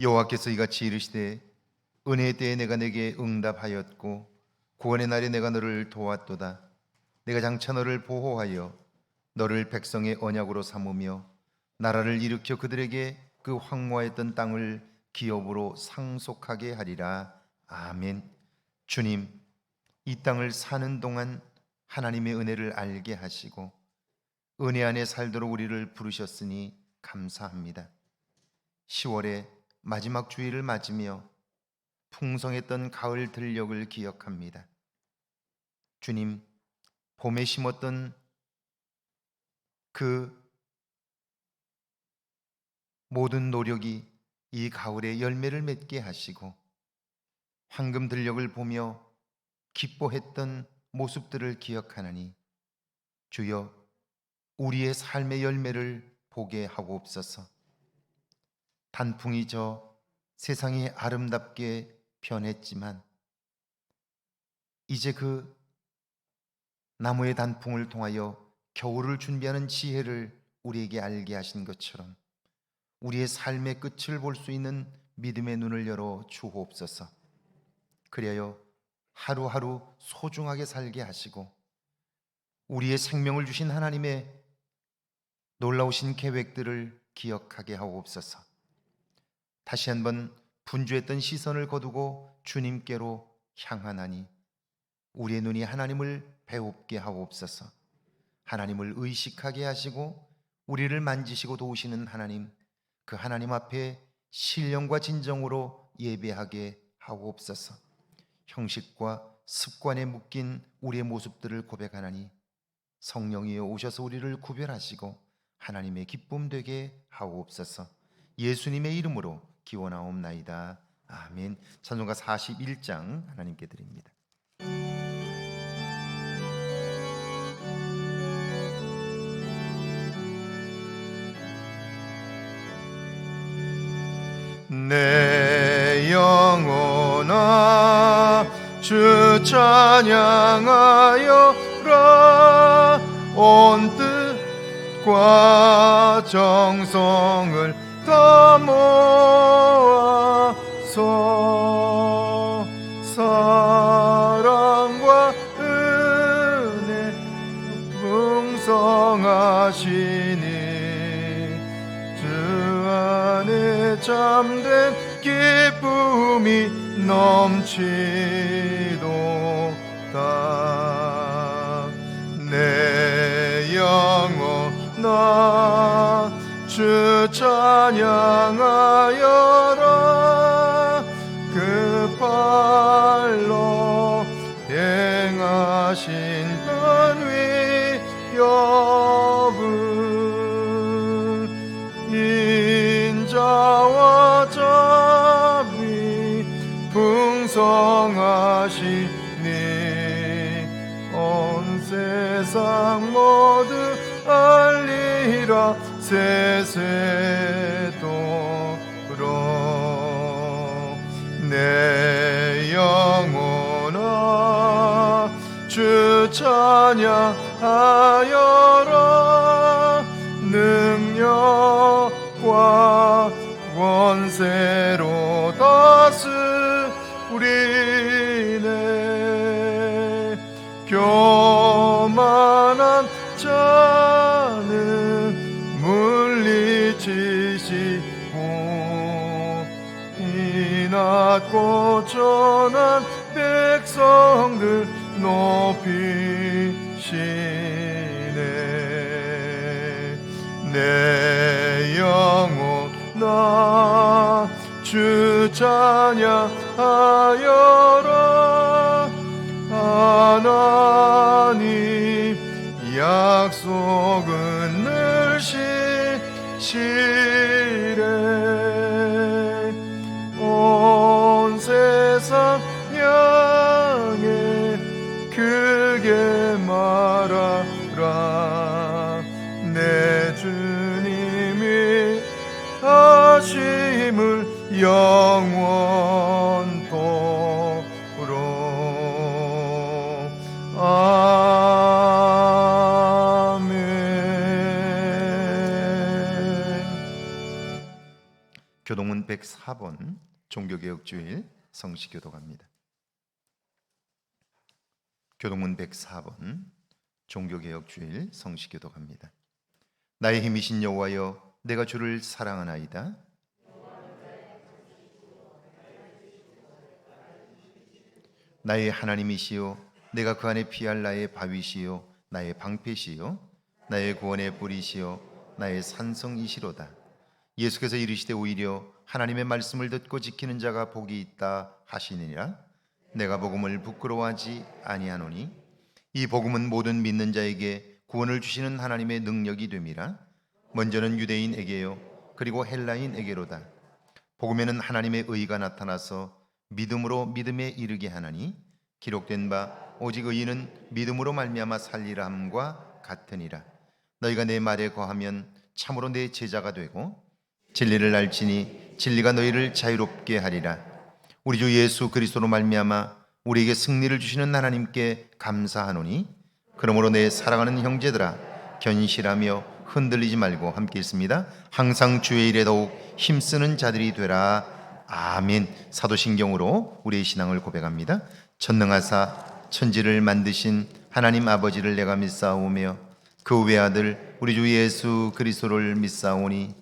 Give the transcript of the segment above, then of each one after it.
여호와께서 이같이 이르시되 은혜의 때에 내가 내게 응답하였고 구원의 날에 내가 너를 도왔도다. 내가 장차 너를 보호하여 너를 백성의 언약으로 삼으며 나라를 일으켜 그들에게 그 황무하였던 땅을 기업으로 상속하게 하리라. 아멘. 주님, 이 땅을 사는 동안 하나님의 은혜를 알게 하시고 은혜 안에 살도록 우리를 부르셨으니 감사합니다. 10월의 마지막 주일을 맞으며 풍성했던 가을 들녘을 기억합니다. 주님, 봄에 심었던 그 모든 노력이 이 가을에 열매를 맺게 하시고 황금 들녘을 보며 기뻐했던 모습들을 기억하나니 주여, 우리의 삶의 열매를 보게 하옵소서. 단풍이 저 세상이 아름답게 변했지만 이제 그 나무의 단풍을 통하여 겨울을 준비하는 지혜를 우리에게 알게 하신 것처럼 우리의 삶의 끝을 볼 수 있는 믿음의 눈을 열어 주옵소서. 그리하여 하루하루 소중하게 살게 하시고 우리의 생명을 주신 하나님의 놀라우신 계획들을 기억하게 하옵소서. 다시 한번 분주했던 시선을 거두고 주님께로 향하나니 우리의 눈이 하나님을 배웁게 하옵소서. 하나님을 의식하게 하시고 우리를 만지시고 도우시는 하나님, 그 하나님 앞에 신령과 진정으로 예배하게 하옵소서. 형식과 습관에 묶인 우리의 모습들을 고백하나니 성령이여 오셔서 우리를 구별하시고 하나님의 기쁨 되게 하옵소서. 예수님의 이름으로 기원하옵나이다. 아멘. 찬송가 41장 하나님께 드립니다. 내 영혼아 주 찬양하여라. 온 뜻과 정성을 다 모아서 사랑과 은혜 풍성하시니 주 안에 참된 기쁨이 넘치도다. 내 영혼아 주 찬양하여라. 그 발로 행하신 은위여분 인자와 자비 풍성하시니 온 세상 모두 알리라. 세세도록 내 영혼아 주 찬양하여라. 능력과 권세로 다스리네. 교만한 자는 물리치시고 이 낮고 천한 백성들 높이시네. 내 영혼아 주 찬양하여라. 하나님 약속은 늘 시시래. 온 세상 향해 크게 말하라. 내 주님이 하심을 영원토록. 교동문 104번 종교개혁주일 성시교도 갑니다. 교동문 104번 종교개혁주일 성시교도 갑니다. 나의 힘이신 여호와여, 내가 주를 사랑하나이다. 나의 하나님이시요, 내가 그 안에 피할 나의 바위시요, 나의 방패시요, 나의 구원의 뿌리시요, 나의 산성이시로다. 예수께서 이르시되 오히려 하나님의 말씀을 듣고 지키는 자가 복이 있다 하시니라. 내가 복음을 부끄러워하지 아니하노니 이 복음은 모든 믿는 자에게 구원을 주시는 하나님의 능력이 됨이라. 먼저는 유대인에게요, 그리고 헬라인에게로다. 복음에는 하나님의 의가 나타나서 믿음으로 믿음에 이르게 하나니 기록된 바 오직 의인은 믿음으로 말미암아 살리라 함과 같으니라. 너희가 내 말에 거하면 참으로 내 제자가 되고 진리를 알지니 진리가 너희를 자유롭게 하리라. 우리 주 예수 그리스도로 말미암아 우리에게 승리를 주시는 하나님께 감사하노니 그러므로 내 사랑하는 형제들아, 견실하며 흔들리지 말고 함께 읽습니다. 항상 주의 일에 더욱 힘쓰는 자들이 되라. 아멘. 사도신경으로 우리의 신앙을 고백합니다. 전능하사 천지를 만드신 하나님 아버지를 내가 믿사오며 그 외아들 우리 주 예수 그리스도를 믿사오니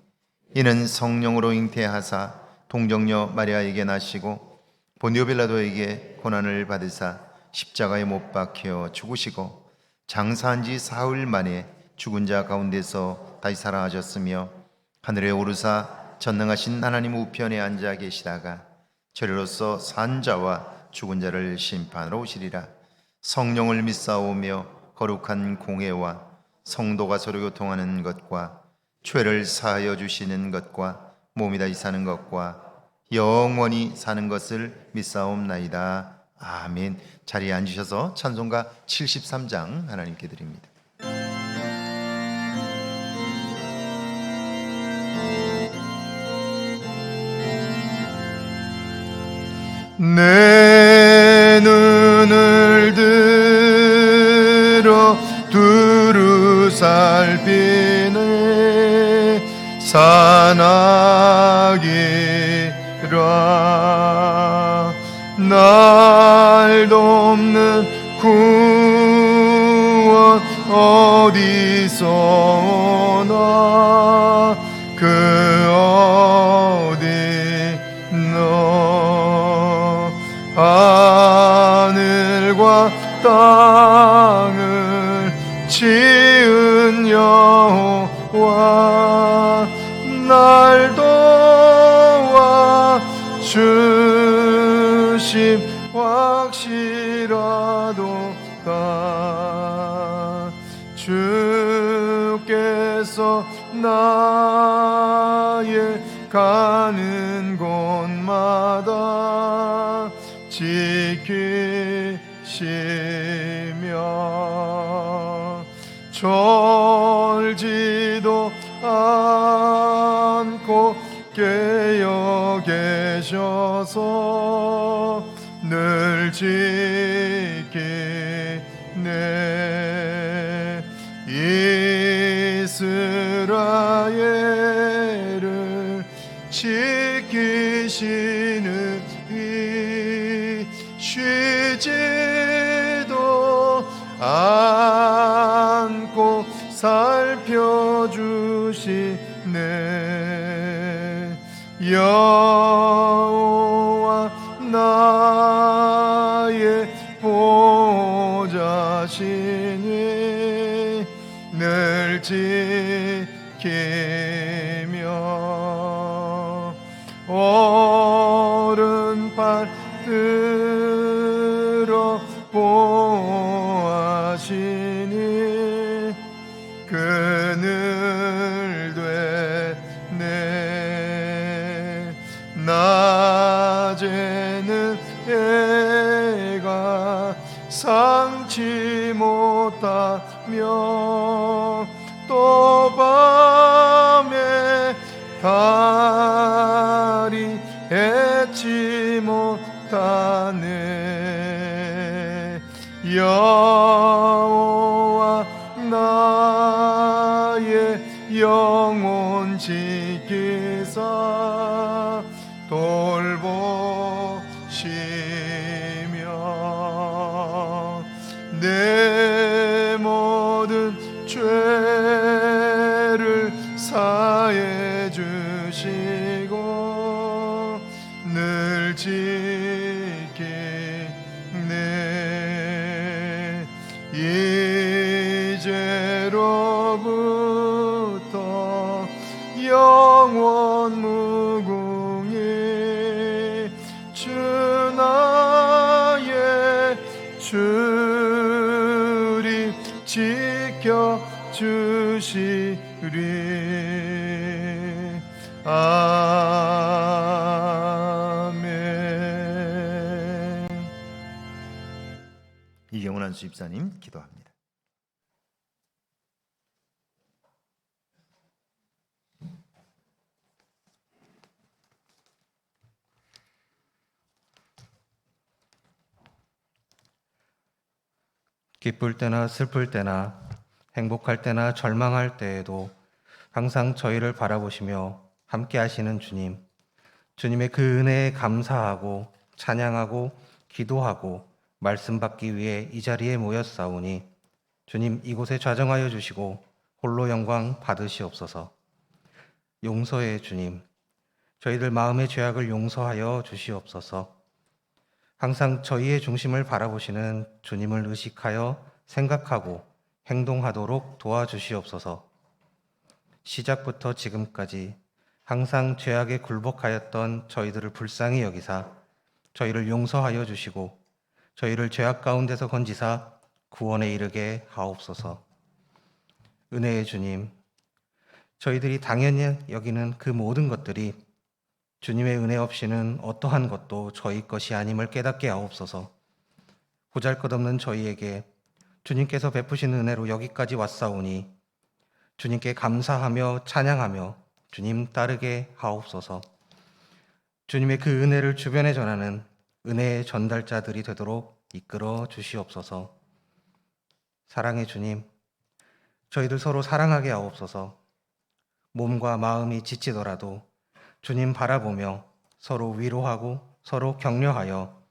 이는 성령으로 잉태하사 동정녀 마리아에게 나시고 본디오 빌라도에게 고난을 받으사 십자가에 못 박혀 죽으시고 장사한 지 사흘 만에 죽은 자 가운데서 다시 살아나셨으며 하늘에 오르사 전능하신 하나님 우편에 앉아 계시다가 저리로서 산 자와 죽은 자를 심판하러 오시리라. 성령을 믿사오며 거룩한 공회와 성도가 서로 교통하는 것과 죄를 사하여 주시는 것과 몸이 다시 사는 것과 영원히 사는 것을 믿사옵나이다. 아멘. 자리에 앉으셔서 찬송가 73장 하나님께 드립니다. 내 눈을 들어 두루 살피네 산악이라. 날 돕는 구원 어디서 오나 그 어디너 하늘과 땅을 지은 여호와 날 도와 주심 확실하도다. 주께서 나의 가는 곳마다 지키시며 졸지도 않고 깨어 계셔서 늘 지키네. 이스라엘을 지키시는 이 쉬지도 않고 살펴주시네. 여호와 나의 보호자시니 늘 지키며 오른팔 들어 보호하시니 그늘 되네. 낮에는 해가 삼지 못하며 또 밤에 달이 해치 못하네. 여호와 나의 영혼 지키사 돌보시며 내 모든 죄를 사해 주시고 늘 지키네 이제로부터 영원 무궁히 주 나의 주리 지켜 주시리. 아멘. 이경훈 안수 집사님 기도합니다. 기쁠 때나 슬플 때나 행복할 때나 절망할 때에도 항상 저희를 바라보시며 함께 하시는 주님, 주님의 그 은혜에 감사하고 찬양하고 기도하고 말씀 받기 위해 이 자리에 모였사오니 주님 이곳에 좌정하여 주시고 홀로 영광 받으시옵소서. 용서의 주님, 저희들 마음의 죄악을 용서하여 주시옵소서. 항상 저희의 중심을 바라보시는 주님을 의식하여 생각하고 행동하도록 도와주시옵소서. 시작부터 지금까지 항상 죄악에 굴복하였던 저희들을 불쌍히 여기사 저희를 용서하여 주시고 저희를 죄악 가운데서 건지사 구원에 이르게 하옵소서. 은혜의 주님, 저희들이 당연히 여기는 그 모든 것들이 주님의 은혜 없이는 어떠한 것도 저희 것이 아님을 깨닫게 하옵소서. 보잘것없는 저희에게 주님께서 베푸신 은혜로 여기까지 왔사오니 주님께 감사하며 찬양하며 주님 따르게 하옵소서. 주님의 그 은혜를 주변에 전하는 은혜의 전달자들이 되도록 이끌어 주시옵소서. 사랑의 주님, 저희들 서로 사랑하게 하옵소서. 몸과 마음이 지치더라도 주님 바라보며 서로 위로하고 서로 격려하여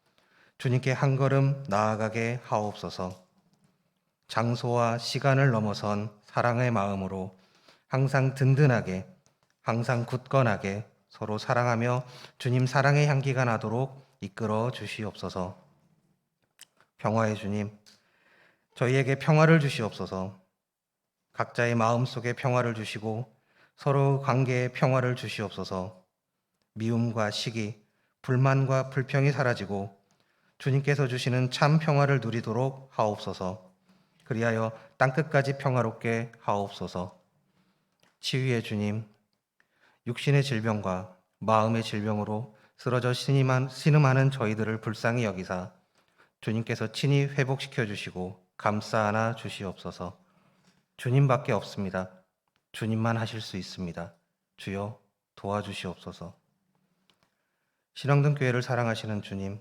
주님께 한 걸음 나아가게 하옵소서. 장소와 시간을 넘어선 사랑의 마음으로 항상 든든하게, 항상 굳건하게 서로 사랑하며 주님 사랑의 향기가 나도록 이끌어 주시옵소서. 평화의 주님, 저희에게 평화를 주시옵소서. 각자의 마음속에 평화를 주시고 서로 관계에 평화를 주시옵소서. 미움과 시기, 불만과 불평이 사라지고 주님께서 주시는 참 평화를 누리도록 하옵소서. 그리하여 땅끝까지 평화롭게 하옵소서. 치유의 주님, 육신의 질병과 마음의 질병으로 쓰러져 신음하는 저희들을 불쌍히 여기사 주님께서 친히 회복시켜 주시고 감싸 안아 주시옵소서. 주님밖에 없습니다. 주님만 하실 수 있습니다. 주여 도와주시옵소서. 신앙등교회를 사랑하시는 주님,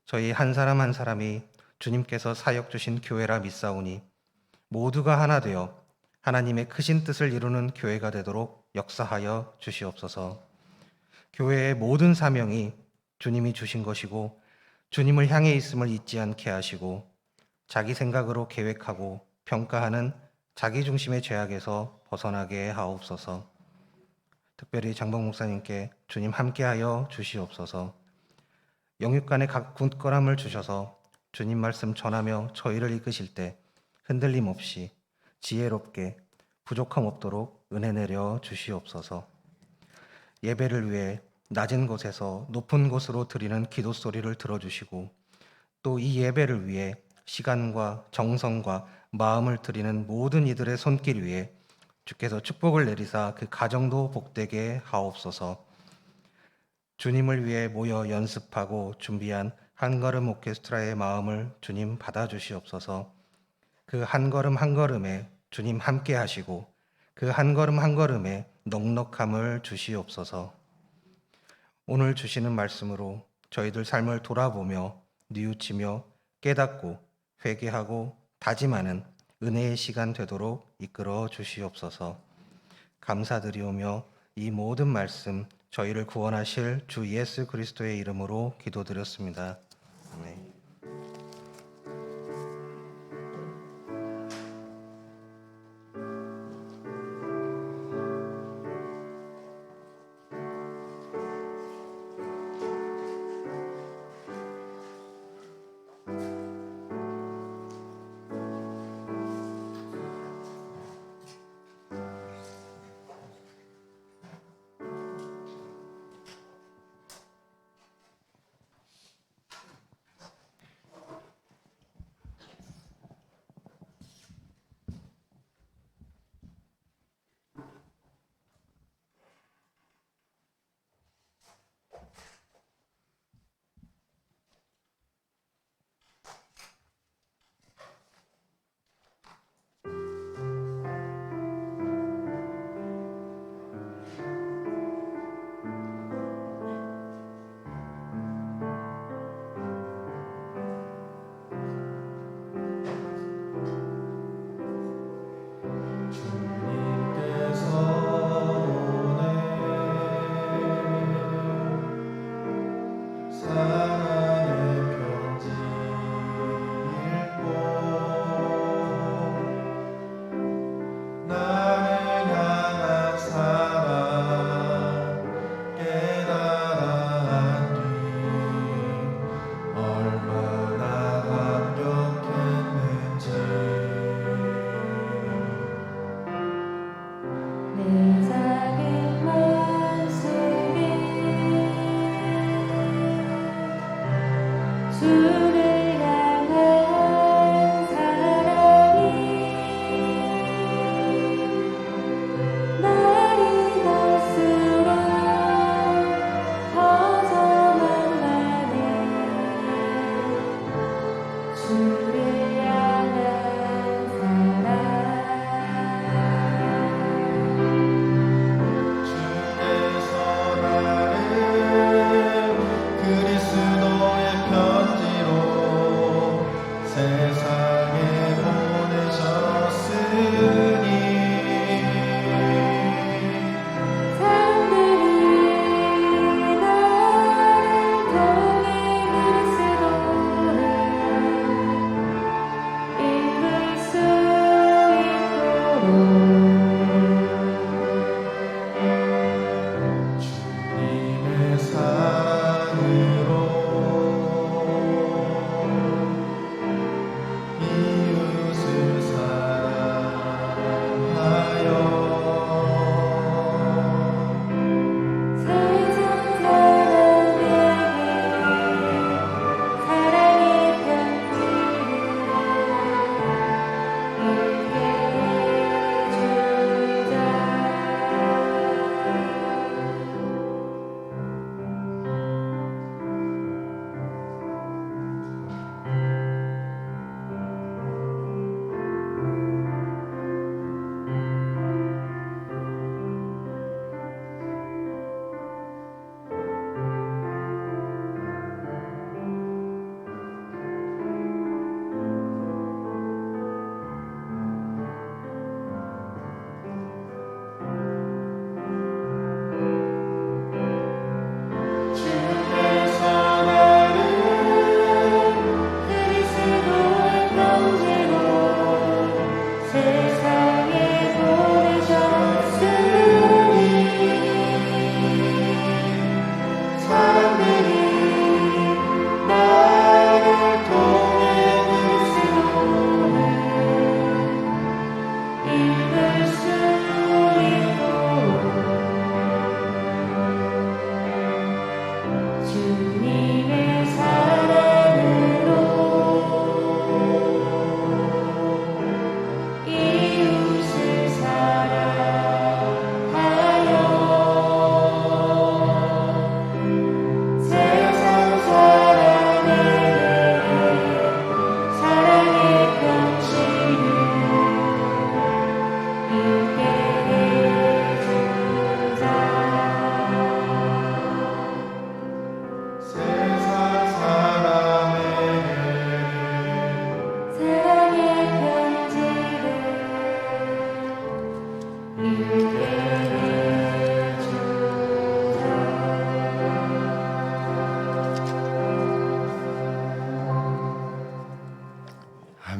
저희 한 사람 한 사람이 주님께서 사역 주신 교회라 믿사오니 모두가 하나 되어 하나님의 크신 뜻을 이루는 교회가 되도록 역사하여 주시옵소서. 교회의 모든 사명이 주님이 주신 것이고 주님을 향해 있음을 잊지 않게 하시고 자기 생각으로 계획하고 평가하는 자기중심의 죄악에서 벗어나게 하옵소서. 특별히 장봉 목사님께 주님 함께하여 주시옵소서. 영육간의 각 굳건함을 주셔서 주님 말씀 전하며 저희를 이끄실 때 흔들림 없이 지혜롭게 부족함 없도록 은혜 내려 주시옵소서. 예배를 위해 낮은 곳에서 높은 곳으로 드리는 기도 소리를 들어주시고 또 이 예배를 위해 시간과 정성과 마음을 드리는 모든 이들의 손길 위에 주께서 축복을 내리사 그 가정도 복되게 하옵소서. 주님을 위해 모여 연습하고 준비한 한 걸음 오케스트라의 마음을 주님 받아주시옵소서. 그 한 걸음 한 걸음에 주님 함께 하시고 그 한 걸음 한 걸음에 넉넉함을 주시옵소서. 오늘 주시는 말씀으로 저희들 삶을 돌아보며 뉘우치며 깨닫고 회개하고 다짐하는 은혜의 시간 되도록 이끌어 주시옵소서. 감사드리오며 이 모든 말씀 저희를 구원하실 주 예수 그리스도의 이름으로 기도드렸습니다. 아멘.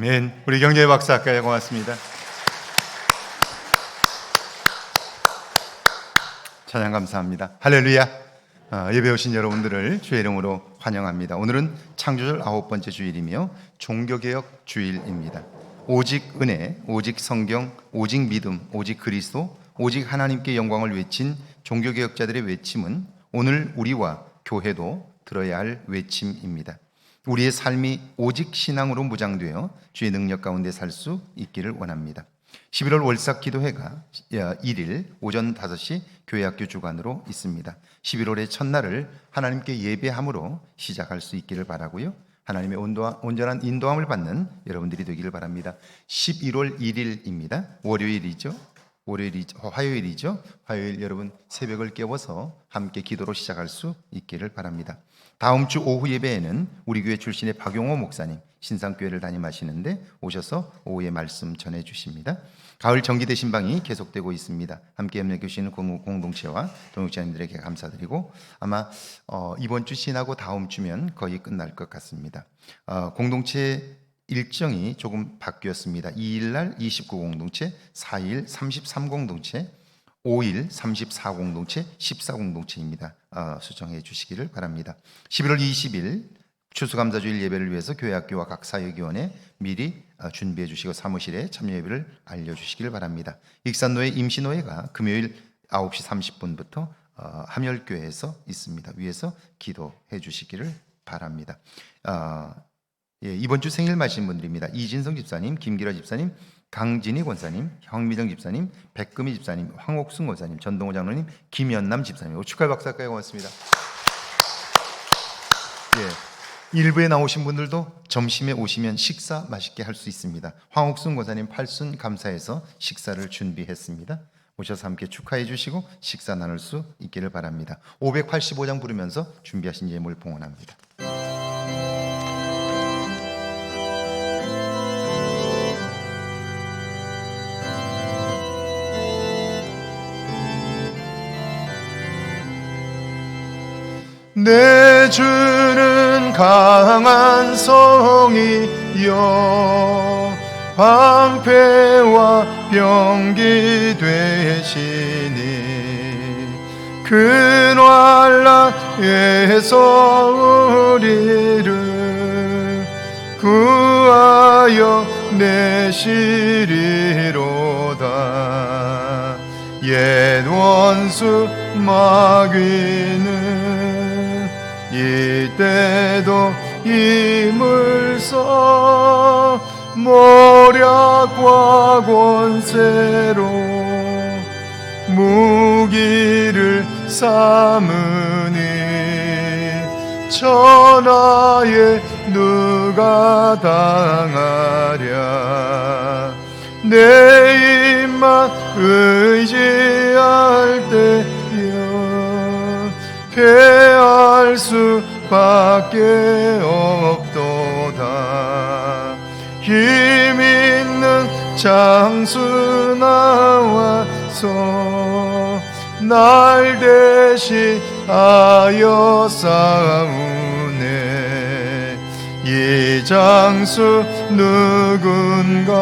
아멘. 우리 경제의 박사 할까요? 고맙습니다. 찬양 감사합니다. 할렐루야. 예배 오신 여러분들을 주의 이름으로 환영합니다. 오늘은 창조절 9번째 주일이며 종교개혁 주일입니다. 오직 은혜, 오직 성경, 오직 믿음, 오직 그리스도, 오직 하나님께 영광을 외친 종교개혁자들의 외침은 오늘 우리와 교회도 들어야 할 외침입니다. 우리의 삶이 오직 신앙으로 무장되어 주의 능력 가운데 살 수 있기를 원합니다. 11월 월삭 기도회가 1일 오전 5시 교회학교 주관으로 있습니다. 11월의 첫날을 하나님께 예배함으로 시작할 수 있기를 바라고요. 하나님의 온전한 인도함을 받는 여러분들이 되기를 바랍니다. 11월 1일입니다. 화요일이죠. 화요일 여러분 새벽을 깨워서 함께 기도로 시작할 수 있기를 바랍니다. 다음 주 오후 예배에는 우리 교회 출신의 박용호 목사님 신상교회를 담임하시는데 오셔서 오후에 말씀 전해주십니다. 가을 정기 대신방이 계속되고 있습니다. 함께 협력해 주시는 공동체와 동역자님들에게 감사드리고 아마 이번 주 지나고 다음 주면 거의 끝날 것 같습니다. 공동체 일정이 조금 바뀌었습니다. 2일날 29 공동체, 4일 33 공동체, 5일 34 공동체, 14 공동체입니다. 수정해 주시기를 바랍니다. 11월 20일 추수감사주일 예배를 위해서 교회학교와 각 사역위원회 미리 준비해 주시고 사무실에 참여 예배를 알려주시기를 바랍니다. 익산노회 임시노회가 금요일 9시 30분부터 함열교회에서 있습니다. 위에서 기도해 주시기를 바랍니다. 이번 주 생일 맞으신 분들입니다. 이진성 집사님, 김기라 집사님, 강진희 권사님, 황미정 집사님, 백금희 집사님, 황옥순 권사님, 전동호 장로님, 김연남 집사님. 축하 박사까지 고맙습니다. 일부에 나오신 분들도 점심에 오시면 식사 맛있게 할 수 있습니다. 황옥순 권사님 팔순 감사해서 식사를 준비했습니다. 오셔서 함께 축하해 주시고 식사 나눌 수 있기를 바랍니다. 585장 부르면서 준비하신 예물 봉헌합니다. 내 주는 강한 성이여 방패와 병기 되시니 그 환난에서 우리를 구하여 내시리로다. 옛 원수 마귀는 이때도 힘을 써 모략과 권세로 무기를 삼으니 천하에 누가 당하랴. 내 입만 의지할 때여 패할 수밖에 없도다. 힘 있는 장수 나와서 날 대신하여 싸우네. 이 장수 누군가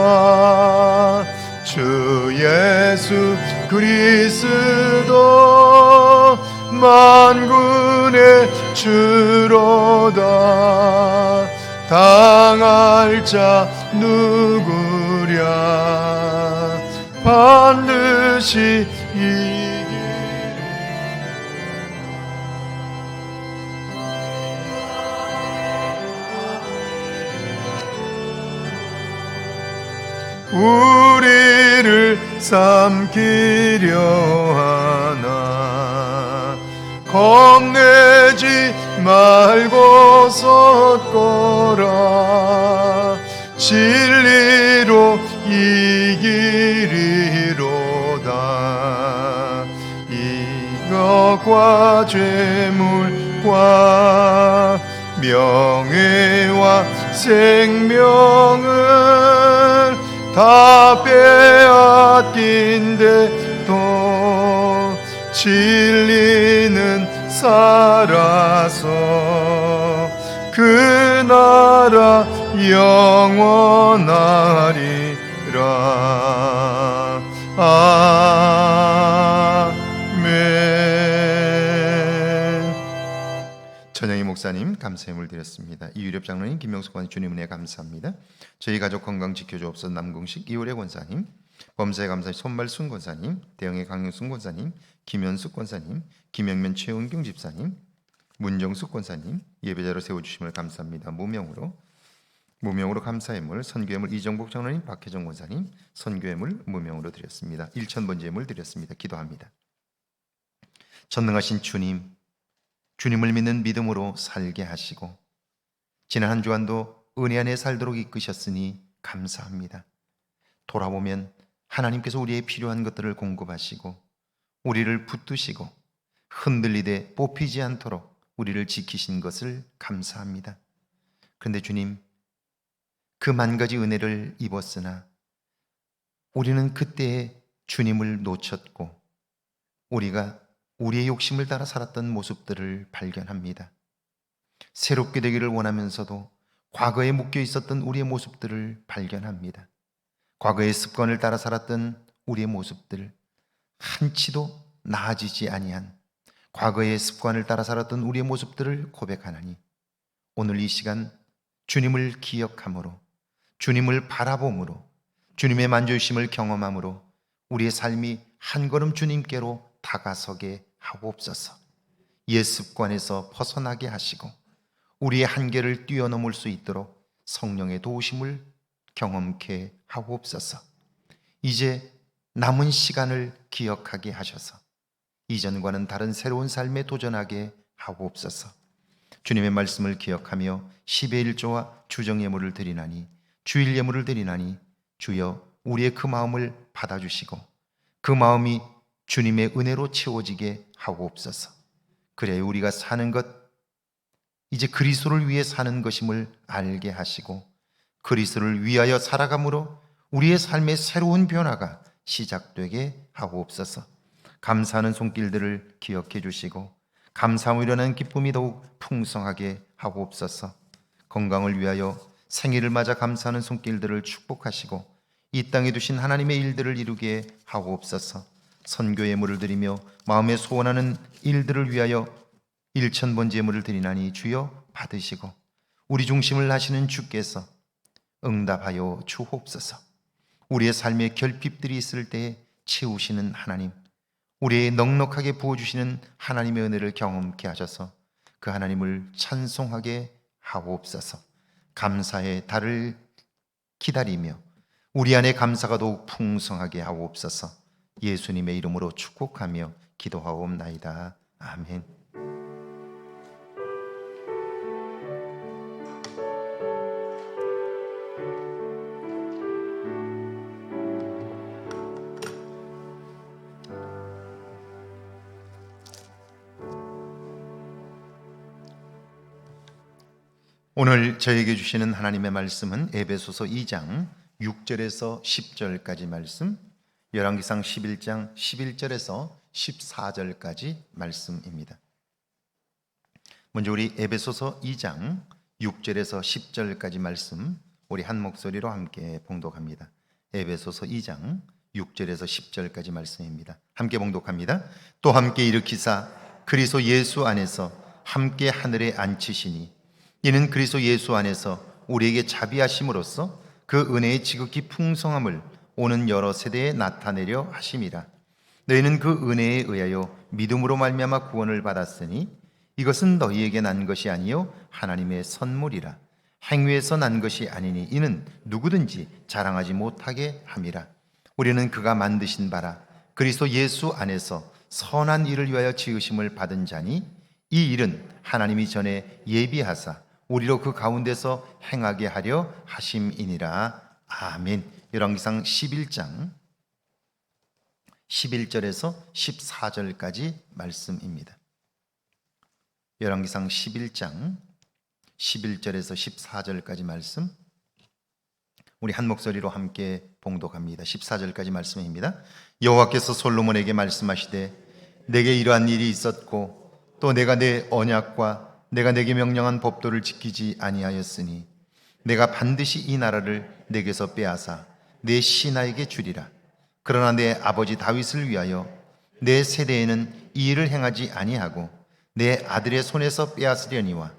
주 예수 그리스도 만군의 주로다. 당할 자 누구랴. 반드시 이기리. 우리를 삼키려 하나. 겁내지 말고 섰거라. 진리로 이기리로다. 이것과 죄물과 명예와 생명을 다 빼앗긴데도 진리는 살아서 그 나라 영원하리라. 아멘. 전영희 목사님 감사함을 드렸습니다. 이유렵 장로님, 김명숙 권사님, 주님 은혜 감사합니다. 저희 가족 건강 지켜주옵소서. 남궁식 이호래 권사님, 범사의 감사님 손말순 권사님, 대영의 강용순 권사님, 김현숙 권사님, 김영면 최은경 집사님, 문정숙 권사님 예배자로 세워주심을 감사합니다. 무명으로 감사예물, 선교예물 이정복 장로님, 박혜정 권사님 선교예물 무명으로 드렸습니다. 1,000번째 예물 드렸습니다. 기도합니다. 전능하신 주님, 주님을 믿는 믿음으로 살게 하시고 지난 한 주간도 은혜 안에 살도록 이끄셨으니 감사합니다. 돌아보면 하나님께서 우리의 필요한 것들을 공급하시고 우리를 붙드시고 흔들리되 뽑히지 않도록 우리를 지키신 것을 감사합니다. 그런데 주님, 그 만 가지 은혜를 입었으나 우리는 그때에 주님을 놓쳤고 우리가 우리의 욕심을 따라 살았던 모습들을 발견합니다. 새롭게 되기를 원하면서도 과거에 묶여 있었던 우리의 모습들을 발견합니다. 과거의 습관을 따라 살았던 우리의 모습들, 한치도 나아지지 아니한 과거의 습관을 따라 살았던 우리의 모습들을 고백하나니 오늘 이 시간 주님을 기억함으로, 주님을 바라봄으로, 주님의 만져주심을 경험함으로 우리의 삶이 한 걸음 주님께로 다가서게 하옵소서. 옛 습관에서 벗어나게 하시고 우리의 한계를 뛰어넘을 수 있도록 성령의 도우심을 경험케 하옵소서. 이제 남은 시간을 기억하게 하셔서 이전과는 다른 새로운 삶에 도전하게 하옵소서. 주님의 말씀을 기억하며 10의 1조와 주정예물을 드리나니, 주일 예물을 드리나니 주여 우리의 그 마음을 받아주시고 그 마음이 주님의 은혜로 채워지게 하옵소서. 그래야 우리가 사는 것, 이제 그리스도를 위해 사는 것임을 알게 하시고 그리스도를 위하여 살아감으로 우리의 삶의 새로운 변화가 시작되게 하옵소서. 감사하는 손길들을 기억해 주시고 감사함으로 일어나는 기쁨이 더욱 풍성하게 하옵소서. 건강을 위하여 생일을 맞아 감사하는 손길들을 축복하시고 이 땅에 두신 하나님의 일들을 이루게 하옵소서. 선교 예물을 드리며 마음에 소원하는 일들을 위하여 1,000번째 예물을 드리나니 주여 받으시고 우리 중심을 하시는 주께서 응답하여 주옵소서. 우리의 삶에 결핍들이 있을 때에 채우시는 하나님, 우리의 넉넉하게 부어주시는 하나님의 은혜를 경험케 하셔서 그 하나님을 찬송하게 하옵소서. 감사의 달을 기다리며 우리 안에 감사가 더욱 풍성하게 하옵소서. 예수님의 이름으로 축복하며 기도하옵나이다. 아멘. 오늘 저에게 주시는 하나님의 말씀은 에베소서 2장 6절에서 10절까지 말씀, 열왕기상 11장 11절에서 14절까지 말씀입니다. 먼저 우리 에베소서 2장 6절에서 10절까지 말씀 우리 한 목소리로 함께 봉독합니다. 에베소서 2장 6절에서 10절까지 말씀입니다. 함께 봉독합니다. 또 함께 일으키사 그리스도 예수 안에서 함께 하늘에 앉히시니 이는 그리스도 예수 안에서 우리에게 자비하심으로써 그 은혜의 지극히 풍성함을 오는 여러 세대에 나타내려 하심이라. 너희는 그 은혜에 의하여 믿음으로 말미암아 구원을 받았으니 이것은 너희에게 난 것이 아니요 하나님의 선물이라. 행위에서 난 것이 아니니 이는 누구든지 자랑하지 못하게 함이라. 우리는 그가 만드신 바라 그리스도 예수 안에서 선한 일을 위하여 지으심을 받은 자니 이 일은 하나님이 전에 예비하사 우리로 그 가운데서 행하게 하려 하심이니라. 아멘. 열왕기상 11장 11절에서 14절까지 말씀입니다. 열왕기상 11장 11절에서 14절까지 말씀 우리 한 목소리로 함께 봉독합니다. 14절까지 말씀입니다. 여호와께서 솔로몬에게 말씀하시되 내게 이러한 일이 있었고 또 내가 내 언약과 내가 내게 명령한 법도를 지키지 아니하였으니 내가 반드시 이 나라를 내게서 빼앗아 내 신하에게 주리라. 그러나 내 아버지 다윗을 위하여 내 세대에는 이 일을 행하지 아니하고 내 아들의 손에서 빼앗으려니와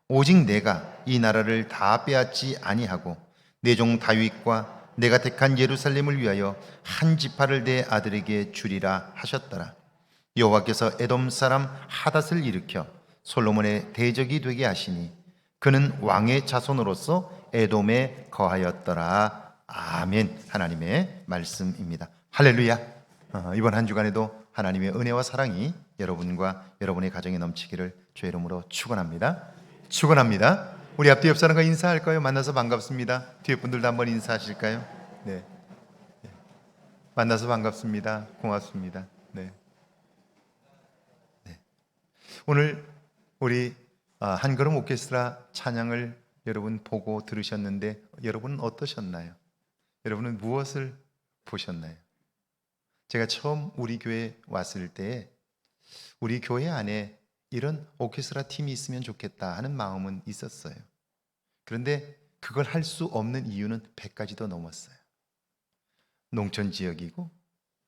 오직 내가 이 나라를 다 빼앗지 아니하고 내 종 다윗과 내가 택한 예루살렘을 위하여 한 지파를 내 아들에게 주리라 하셨더라. 여호와께서 에돔 사람 하닷을 일으켜 솔로몬의 대적이 되게 하시니 그는 왕의 자손으로서 에돔에 거하였더라. 아멘. 하나님의 말씀입니다. 할렐루야. 이번 한 주간에도 하나님의 은혜와 사랑이 여러분과 여러분의 가정에 넘치기를 주의 이름으로 축원합니다. 축원합니다. 우리 앞뒤 옆 사람과 인사할까요? 만나서 반갑습니다. 뒤에 분들도 한번 인사하실까요? 네. 만나서 반갑습니다. 고맙습니다. 네. 오늘 우리 한걸음 오케스트라 찬양을 여러분 보고 들으셨는데 여러분은 어떠셨나요? 여러분은 무엇을 보셨나요? 제가 처음 우리 교회 왔을 때 우리 교회 안에 이런 오케스트라 팀이 있으면 좋겠다 하는 마음은 있었어요. 그런데 그걸 할 수 없는 이유는 100가지도 넘었어요. 농촌 지역이고,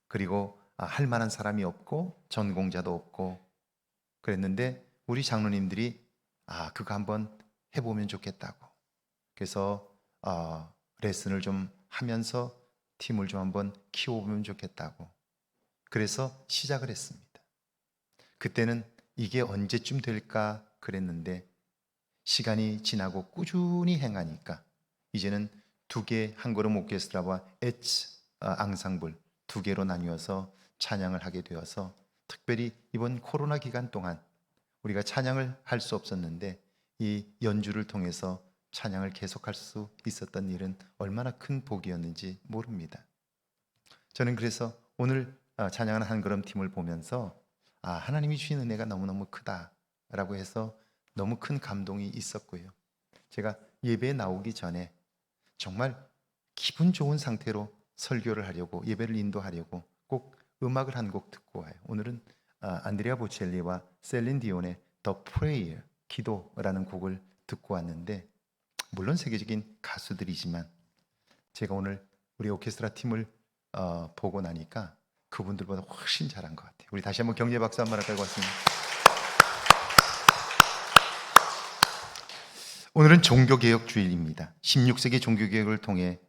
그리고 할 만한 사람이 없고, 전공자도 없고 그랬는데 우리 장로님들이 그거 한번 해보면 좋겠다고, 그래서 레슨을 좀 하면서 팀을 좀 한번 키워보면 좋겠다고, 그래서 시작을 했습니다. 그때는 이게 언제쯤 될까 그랬는데 시간이 지나고 꾸준히 행하니까 이제는 두 개, 한걸음 오케스트라와 엣지 앙상블 두 개로 나뉘어서 찬양을 하게 되어서, 특별히 이번 코로나 기간 동안 우리가 찬양을 할 수 없었는데 이 연주를 통해서 찬양을 계속할 수 있었던 일은 얼마나 큰 복이었는지 모릅니다. 저는 그래서 오늘 찬양하는 한걸음 팀을 보면서 하나님이 주신 은혜가 너무너무 크다라고 해서 너무 큰 감동이 있었고요. 제가 예배에 나오기 전에 정말 기분 좋은 상태로 설교를 하려고, 예배를 인도하려고 꼭 음악을 한 곡 듣고 와요. 오늘은 안드레아 보첼리와 셀린 디온의 The Prayer, 기도라는 곡을 듣고 왔는데, 물론 세계적인 가수들이지만 제가 오늘 우리 오케스트라 팀을 보고 나니까 그분들보다 훨씬 잘한 것 같아요. 우리 다시 한번 격려 박수 한번 할까요? 고맙습니다. 오늘은 종교개혁 주일입니다. 16세기 종교개혁을 통해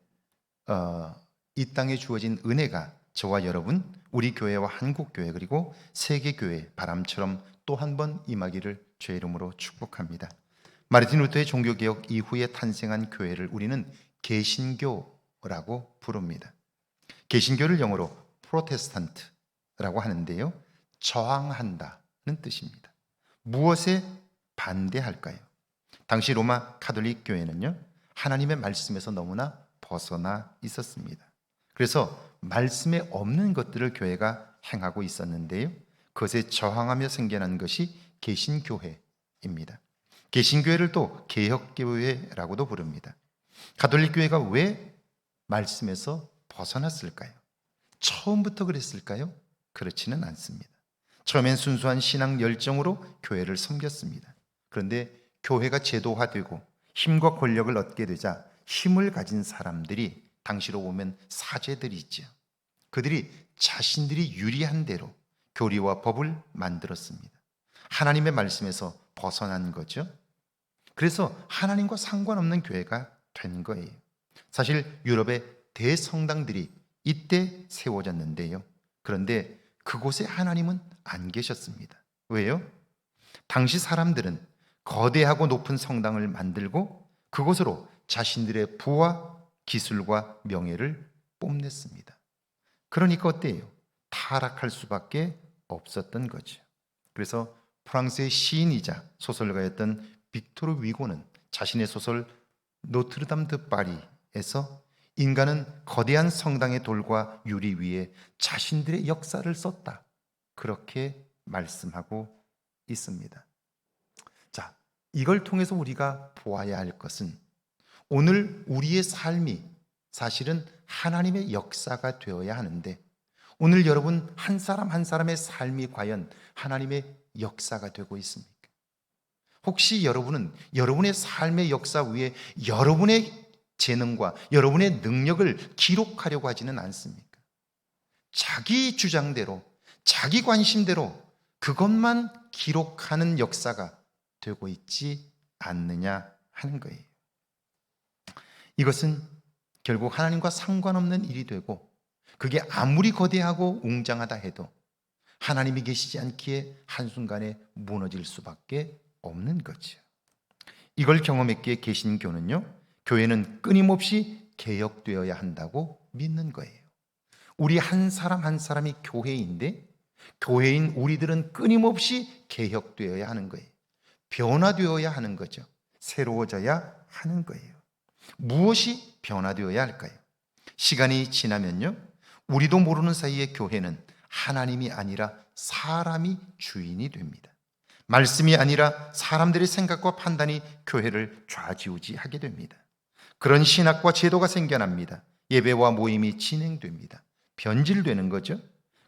이 땅에 주어진 은혜가 저와 여러분, 우리 교회와 한국교회, 그리고 세계교회 바람처럼 또 한 번 임하기를 주의 이름으로 축복합니다. 마르틴 루터의 종교개혁 이후에 탄생한 교회를 우리는 개신교라고 부릅니다. 개신교를 영어로 프로테스탄트라고 하는데요, 저항한다는 뜻입니다. 무엇에 반대할까요? 당시 로마 카톨릭 교회는요, 하나님의 말씀에서 너무나 벗어나 있었습니다. 그래서 말씀에 없는 것들을 교회가 행하고 있었는데요, 그것에 저항하며 생겨난 것이 개신교회입니다. 개신교회를 또 개혁교회라고도 부릅니다. 가톨릭 교회가 왜 말씀에서 벗어났을까요? 처음부터 그랬을까요? 그렇지는 않습니다. 처음엔 순수한 신앙 열정으로 교회를 섬겼습니다. 그런데 교회가 제도화되고 힘과 권력을 얻게 되자 힘을 가진 사람들이, 당시로 보면 사제들이 있죠. 그들이 자신들이 유리한 대로 교리와 법을 만들었습니다. 하나님의 말씀에서 벗어난 거죠. 그래서 하나님과 상관없는 교회가 된 거예요. 사실 유럽의 대성당들이 이때 세워졌는데요, 그런데 그곳에 하나님은 안 계셨습니다. 왜요? 당시 사람들은 거대하고 높은 성당을 만들고 그곳으로 자신들의 부와 기술과 명예를 뽐냈습니다. 그러니까 어때요? 타락할 수밖에 없었던 거죠. 그래서 프랑스의 시인이자 소설가였던 빅토르 위고는 자신의 소설 노트르담 드 파리에서 인간은 거대한 성당의 돌과 유리 위에 자신들의 역사를 썼다, 그렇게 말씀하고 있습니다. 자, 이걸 통해서 우리가 보아야 할 것은, 오늘 우리의 삶이 사실은 하나님의 역사가 되어야 하는데, 오늘 여러분 한 사람 한 사람의 삶이 과연 하나님의 역사가 되고 있습니까? 혹시 여러분은 여러분의 삶의 역사 위에 여러분의 재능과 여러분의 능력을 기록하려고 하지는 않습니까? 자기 주장대로, 자기 관심대로 그것만 기록하는 역사가 되고 있지 않느냐 하는 거예요. 이것은 결국 하나님과 상관없는 일이 되고, 그게 아무리 거대하고 웅장하다 해도 하나님이 계시지 않기에 한순간에 무너질 수밖에 없는 거죠. 이걸 경험했기에 개신교는요, 교회는 끊임없이 개혁되어야 한다고 믿는 거예요. 우리 한 사람 한 사람이 교회인데, 교회인 우리들은 끊임없이 개혁되어야 하는 거예요. 변화되어야 하는 거죠. 새로워져야 하는 거예요. 무엇이 변화되어야 할까요? 시간이 지나면요, 우리도 모르는 사이에 교회는 하나님이 아니라 사람이 주인이 됩니다. 말씀이 아니라 사람들의 생각과 판단이 교회를 좌지우지하게 됩니다. 그런 신학과 제도가 생겨납니다. 예배와 모임이 진행됩니다. 변질되는 거죠.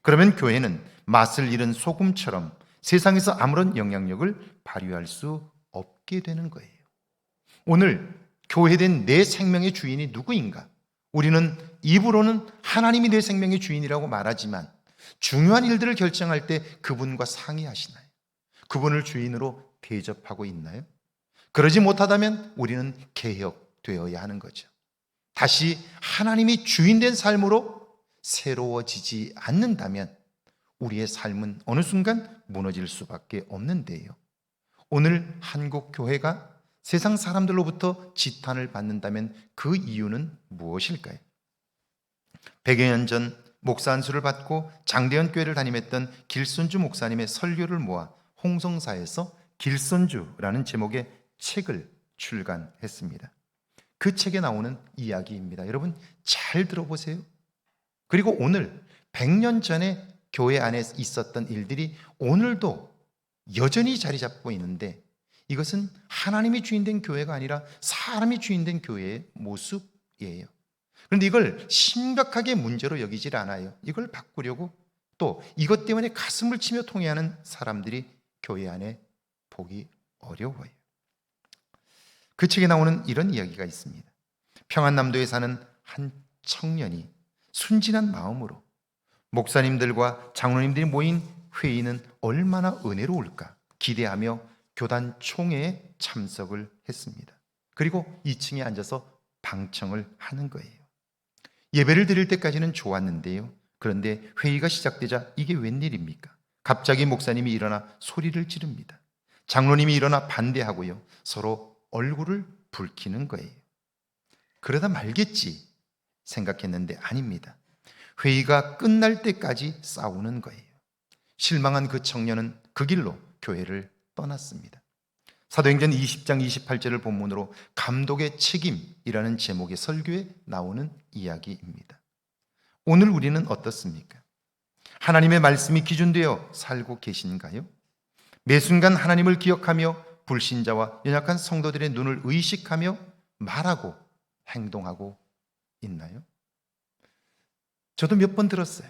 그러면 교회는 맛을 잃은 소금처럼 세상에서 아무런 영향력을 발휘할 수 없게 되는 거예요. 오늘 교회된 내 생명의 주인이 누구인가? 우리는 입으로는 하나님이 내 생명의 주인이라고 말하지만 중요한 일들을 결정할 때 그분과 상의하시나요? 그분을 주인으로 대접하고 있나요? 그러지 못하다면 우리는 개혁되어야 하는 거죠. 다시 하나님이 주인된 삶으로 새로워지지 않는다면 우리의 삶은 어느 순간 무너질 수밖에 없는데요. 오늘 한국 교회가 세상 사람들로부터 지탄을 받는다면 그 이유는 무엇일까요? 100여 년 전 목사 안수를 받고 장대현 교회를 담임했던 길손주 목사님의 설교를 모아 홍성사에서 길손주라는 제목의 책을 출간했습니다. 그 책에 나오는 이야기입니다. 여러분 잘 들어보세요. 그리고 오늘 100년 전에 교회 안에 있었던 일들이 오늘도 여전히 자리 잡고 있는데, 이것은 하나님이 주인된 교회가 아니라 사람이 주인된 교회의 모습이에요. 그런데 이걸 심각하게 문제로 여기질 않아요. 이걸 바꾸려고 또 이것 때문에 가슴을 치며 통회하는 사람들이 교회 안에 보기 어려워요. 그 책에 나오는 이런 이야기가 있습니다. 평안남도에 사는 한 청년이 순진한 마음으로 목사님들과 장로님들이 모인 회의는 얼마나 은혜로울까 기대하며 교단 총회에 참석을 했습니다. 그리고 2층에 앉아서 방청을 하는 거예요. 예배를 드릴 때까지는 좋았는데요. 그런데 회의가 시작되자 이게 웬일입니까? 갑자기 목사님이 일어나 소리를 지릅니다. 장로님이 일어나 반대하고요. 서로 얼굴을 붉히는 거예요. 그러다 말겠지 생각했는데 아닙니다. 회의가 끝날 때까지 싸우는 거예요. 실망한 그 청년은 그 길로 교회를 떠났습니다. 사도행전 20장 28절을 본문으로 감독의 책임이라는 제목의 설교에 나오는 이야기입니다. 오늘 우리는 어떻습니까? 하나님의 말씀이 기준되어 살고 계신가요? 매 순간 하나님을 기억하며 불신자와 연약한 성도들의 눈을 의식하며 말하고 행동하고 있나요? 저도 몇 번 들었어요.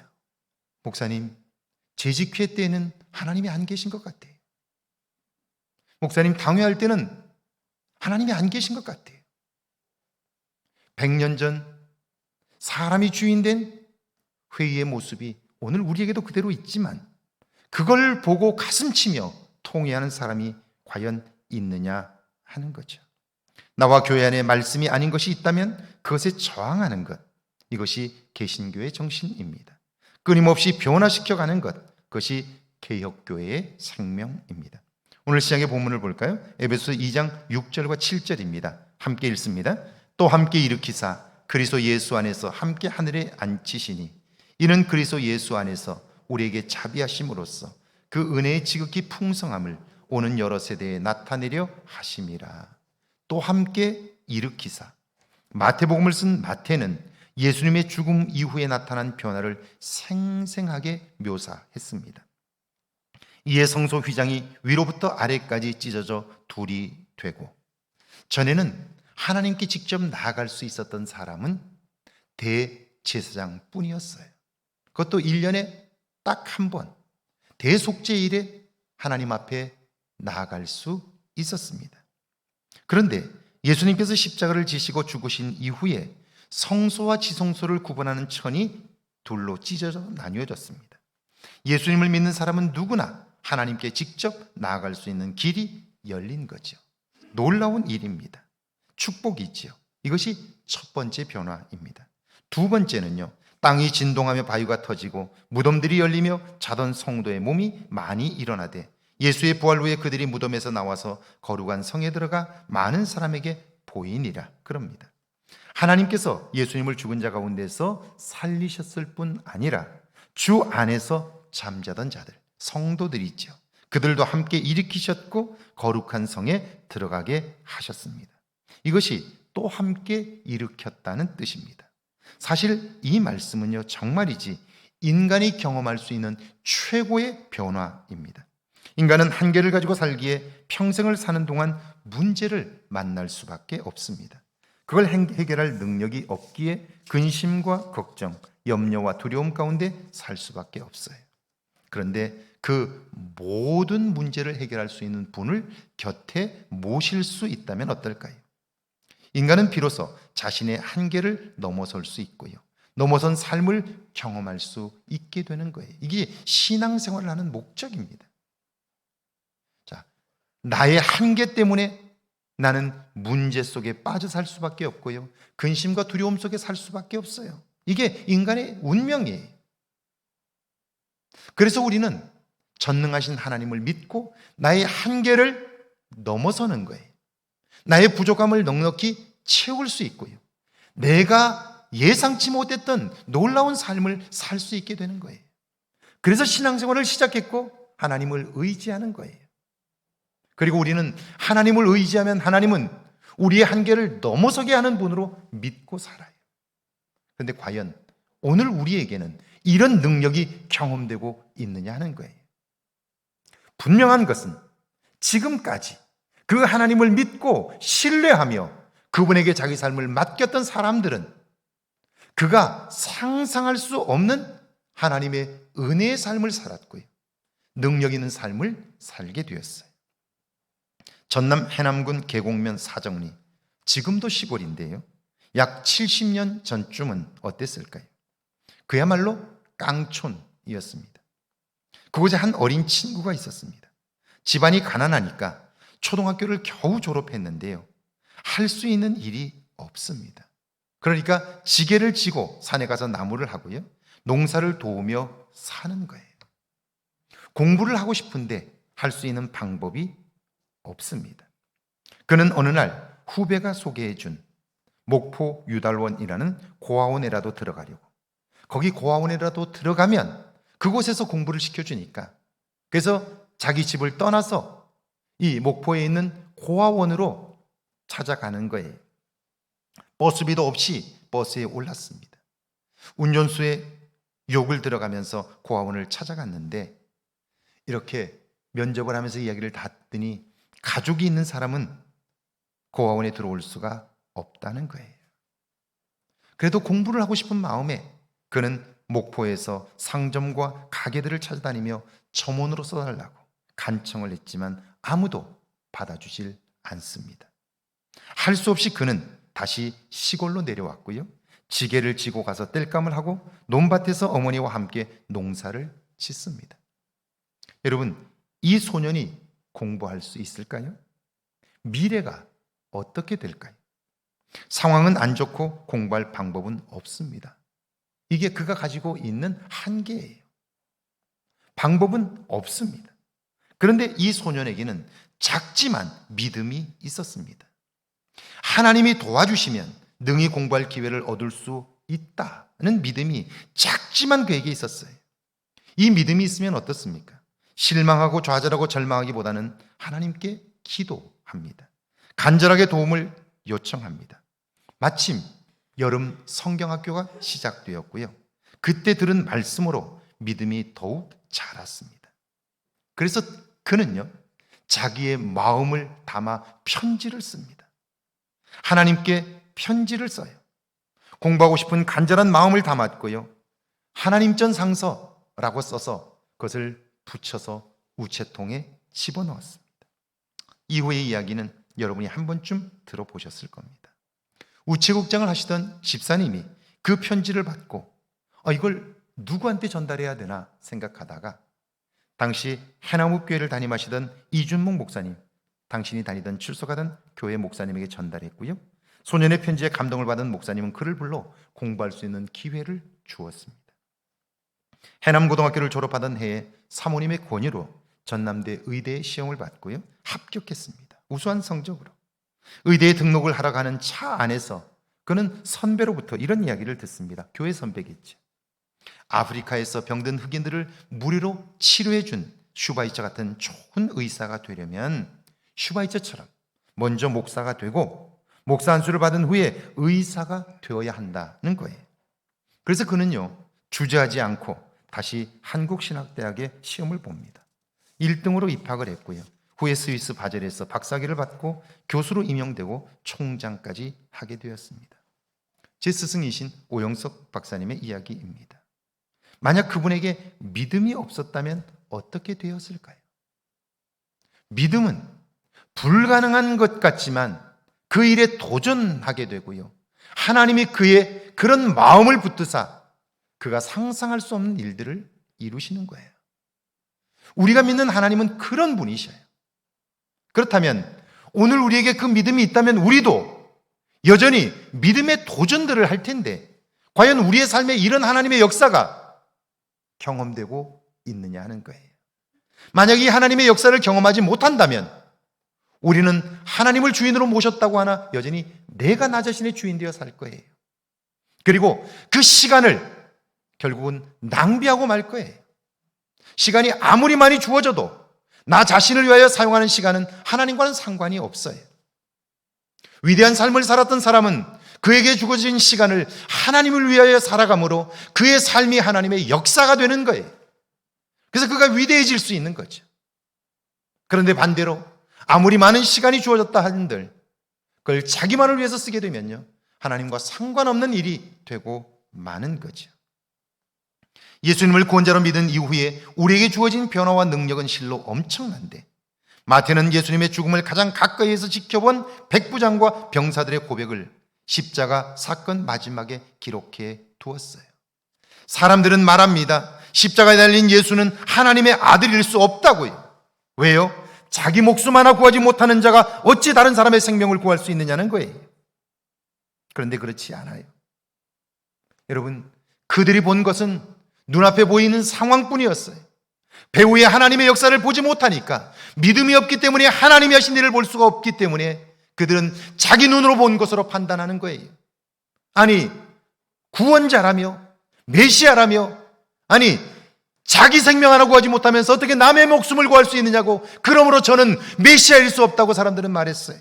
목사님, 재직회 때는 하나님이 안 계신 것 같아요. 목사님, 당회할 때는 하나님이 안 계신 것 같아요. 100년 전 사람이 주인된 회의의 모습이 오늘 우리에게도 그대로 있지만 그걸 보고 가슴치며 통회하는 사람이 과연 있느냐 하는 거죠. 나와 교회 안에 말씀이 아닌 것이 있다면 그것에 저항하는 것, 이것이 개신교의 정신입니다. 끊임없이 변화시켜가는 것, 그것이 개혁교회의 생명입니다. 오늘 시작의 본문을 볼까요? 에베소서 2장 6절과 7절입니다. 함께 읽습니다. 또 함께 일으키사 그리스도 예수 안에서 함께 하늘에 앉히시니 이는 그리스도 예수 안에서 우리에게 자비하심으로써 그 은혜의 지극히 풍성함을 오는 여러 세대에 나타내려 하심이라. 또 함께 일으키사. 마태복음을 쓴 마태는 예수님의 죽음 이후에 나타난 변화를 생생하게 묘사했습니다. 이에 성소 휘장이 위로부터 아래까지 찢어져 둘이 되고, 전에는 하나님께 직접 나아갈 수 있었던 사람은 대제사장뿐이었어요. 그것도 1년에 딱 한 번 대속죄일에 하나님 앞에 나아갈 수 있었습니다. 그런데 예수님께서 십자가를 지시고 죽으신 이후에 성소와 지성소를 구분하는 천이 둘로 찢어져 나뉘어졌습니다. 예수님을 믿는 사람은 누구나 하나님께 직접 나아갈 수 있는 길이 열린 거죠. 놀라운 일입니다. 축복이지요. 이것이 첫 번째 변화입니다. 두 번째는요, 땅이 진동하며 바위가 터지고 무덤들이 열리며 자던 성도의 몸이 많이 일어나되 예수의 부활 후에 그들이 무덤에서 나와서 거룩한 성에 들어가 많은 사람에게 보이니라 그럽니다. 하나님께서 예수님을 죽은 자 가운데서 살리셨을 뿐 아니라 주 안에서 잠자던 자들, 성도들이죠. 그들도 함께 일으키셨고 거룩한 성에 들어가게 하셨습니다. 이것이 또 함께 일으켰다는 뜻입니다. 사실 이 말씀은요, 정말이지 인간이 경험할 수 있는 최고의 변화입니다. 인간은 한계를 가지고 살기에 평생을 사는 동안 문제를 만날 수밖에 없습니다. 그걸 해결할 능력이 없기에 근심과 걱정, 염려와 두려움 가운데 살 수밖에 없어요. 그런데 그 모든 문제를 해결할 수 있는 분을 곁에 모실 수 있다면 어떨까요? 인간은 비로소 자신의 한계를 넘어설 수 있고요, 넘어선 삶을 경험할 수 있게 되는 거예요. 이게 신앙생활을 하는 목적입니다. 자, 나의 한계 때문에 나는 문제 속에 빠져 살 수밖에 없고요, 근심과 두려움 속에 살 수밖에 없어요. 이게 인간의 운명이에요. 그래서 우리는 전능하신 하나님을 믿고 나의 한계를 넘어서는 거예요. 나의 부족함을 넉넉히 채울 수 있고요, 내가 예상치 못했던 놀라운 삶을 살 수 있게 되는 거예요. 그래서 신앙생활을 시작했고 하나님을 의지하는 거예요. 그리고 우리는 하나님을 의지하면 하나님은 우리의 한계를 넘어서게 하는 분으로 믿고 살아요. 그런데 과연 오늘 우리에게는 이런 능력이 경험되고 있느냐 하는 거예요. 분명한 것은 지금까지 그 하나님을 믿고 신뢰하며 그분에게 자기 삶을 맡겼던 사람들은 그가 상상할 수 없는 하나님의 은혜의 삶을 살았고요, 능력 있는 삶을 살게 되었어요. 전남 해남군 계곡면 사정리, 지금도 시골인데요, 약 70년 전쯤은 어땠을까요? 그야말로 깡촌이었습니다. 그곳에 한 어린 친구가 있었습니다. 집안이 가난하니까 초등학교를 겨우 졸업했는데요, 할 수 있는 일이 없습니다. 그러니까 지게를 지고 산에 가서 나무를 하고요, 농사를 도우며 사는 거예요. 공부를 하고 싶은데 할 수 있는 방법이 없습니다. 그는 어느 날 후배가 소개해 준 목포 유달원이라는 고아원에라도 들어가려고, 거기 고아원에라도 들어가면 그곳에서 공부를 시켜주니까, 그래서 자기 집을 떠나서 이 목포에 있는 고아원으로 찾아가는 거예요. 버스비도 없이 버스에 올랐습니다. 운전수의 욕을 들어가면서 고아원을 찾아갔는데, 이렇게 면접을 하면서 이야기를 다 듣더니 가족이 있는 사람은 고아원에 들어올 수가 없다는 거예요. 그래도 공부를 하고 싶은 마음에 그는 목포에서 상점과 가게들을 찾아다니며 첨언으로 써달라고 간청을 했지만 아무도 받아주질 않습니다. 할 수 없이 그는 다시 시골로 내려왔고요, 지게를 지고 가서 땔감을 하고 논밭에서 어머니와 함께 농사를 짓습니다. 여러분, 이 소년이 공부할 수 있을까요? 미래가 어떻게 될까요? 상황은 안 좋고 공부할 방법은 없습니다. 이게 그가 가지고 있는 한계예요. 방법은 없습니다. 그런데 이 소년에게는 작지만 믿음이 있었습니다. 하나님이 도와주시면 능히 공부할 기회를 얻을 수 있다는 믿음이 작지만 그에게 있었어요. 이 믿음이 있으면 어떻습니까? 실망하고 좌절하고 절망하기보다는 하나님께 기도합니다. 간절하게 도움을 요청합니다. 마침 여름 성경학교가 시작되었고요, 그때 들은 말씀으로 믿음이 더욱 자랐습니다. 그래서 그는요, 자기의 마음을 담아 편지를 씁니다. 하나님께 편지를 써요. 공부하고 싶은 간절한 마음을 담았고요, 하나님 전 상서라고 써서 그것을 붙여서 우체통에 집어넣었습니다. 이후의 이야기는 여러분이 한 번쯤 들어보셨을 겁니다. 우체국장을 하시던 집사님이 그 편지를 받고 이걸 누구한테 전달해야 되나 생각하다가 당시 해나무교회를 담임하시던 이준목 목사님, 당신이 다니던 출석하던 교회 목사님에게 전달했고요. 소년의 편지에 감동을 받은 목사님은 그를 불러 공부할 수 있는 기회를 주었습니다. 해남고등학교를 졸업하던 해에 사모님의 권유로 전남대 의대 시험을 받고요. 합격했습니다. 우수한 성적으로. 의대에 등록을 하러 가는 차 안에서 그는 선배로부터 이런 이야기를 듣습니다. 교회 선배겠죠. 아프리카에서 병든 흑인들을 무료로 치료해준 슈바이처 같은 좋은 의사가 되려면 슈바이처처럼 먼저 목사가 되고 목사 안수를 받은 후에 의사가 되어야 한다는 거예요. 그래서 그는요, 주저하지 않고 다시 한국신학대학에 시험을 봅니다. 1등으로 입학을 했고요. 후에 스위스 바젤에서 박사학위를 받고 교수로 임용되고 총장까지 하게 되었습니다. 제 스승이신 오영석 박사님의 이야기입니다. 만약 그분에게 믿음이 없었다면 어떻게 되었을까요? 믿음은 불가능한 것 같지만 그 일에 도전하게 되고요. 하나님이 그의 그런 마음을 붙드사 그가 상상할 수 없는 일들을 이루시는 거예요. 우리가 믿는 하나님은 그런 분이셔요. 그렇다면 오늘 우리에게 그 믿음이 있다면 우리도 여전히 믿음의 도전들을 할 텐데 과연 우리의 삶에 이런 하나님의 역사가 경험되고 있느냐 하는 거예요. 만약 이 하나님의 역사를 경험하지 못한다면 우리는 하나님을 주인으로 모셨다고 하나 여전히 내가 나 자신의 주인 되어 살 거예요. 그리고 그 시간을 결국은 낭비하고 말 거예요. 시간이 아무리 많이 주어져도 나 자신을 위하여 사용하는 시간은 하나님과는 상관이 없어요. 위대한 삶을 살았던 사람은 그에게 주어진 시간을 하나님을 위하여 살아감으로 그의 삶이 하나님의 역사가 되는 거예요. 그래서 그가 위대해질 수 있는 거죠. 그런데 반대로 아무리 많은 시간이 주어졌다 한들 그걸 자기만을 위해서 쓰게 되면요, 하나님과 상관없는 일이 되고 마는 거죠. 예수님을 구원자로 믿은 이후에 우리에게 주어진 변화와 능력은 실로 엄청난데 마태는 예수님의 죽음을 가장 가까이에서 지켜본 백부장과 병사들의 고백을 십자가 사건 마지막에 기록해 두었어요. 사람들은 말합니다. 십자가에 달린 예수는 하나님의 아들일 수 없다고요. 왜요? 자기 목숨 하나 구하지 못하는 자가 어찌 다른 사람의 생명을 구할 수 있느냐는 거예요. 그런데 그렇지 않아요. 여러분, 그들이 본 것은 눈앞에 보이는 상황뿐이었어요. 배후에 하나님의 역사를 보지 못하니까, 믿음이 없기 때문에 하나님이 하신 일을 볼 수가 없기 때문에 그들은 자기 눈으로 본 것으로 판단하는 거예요. 아니, 구원자라며 메시아라며, 아니 자기 생명 하나 구하지 못하면서 어떻게 남의 목숨을 구할 수 있느냐고, 그러므로 저는 메시아일 수 없다고 사람들은 말했어요.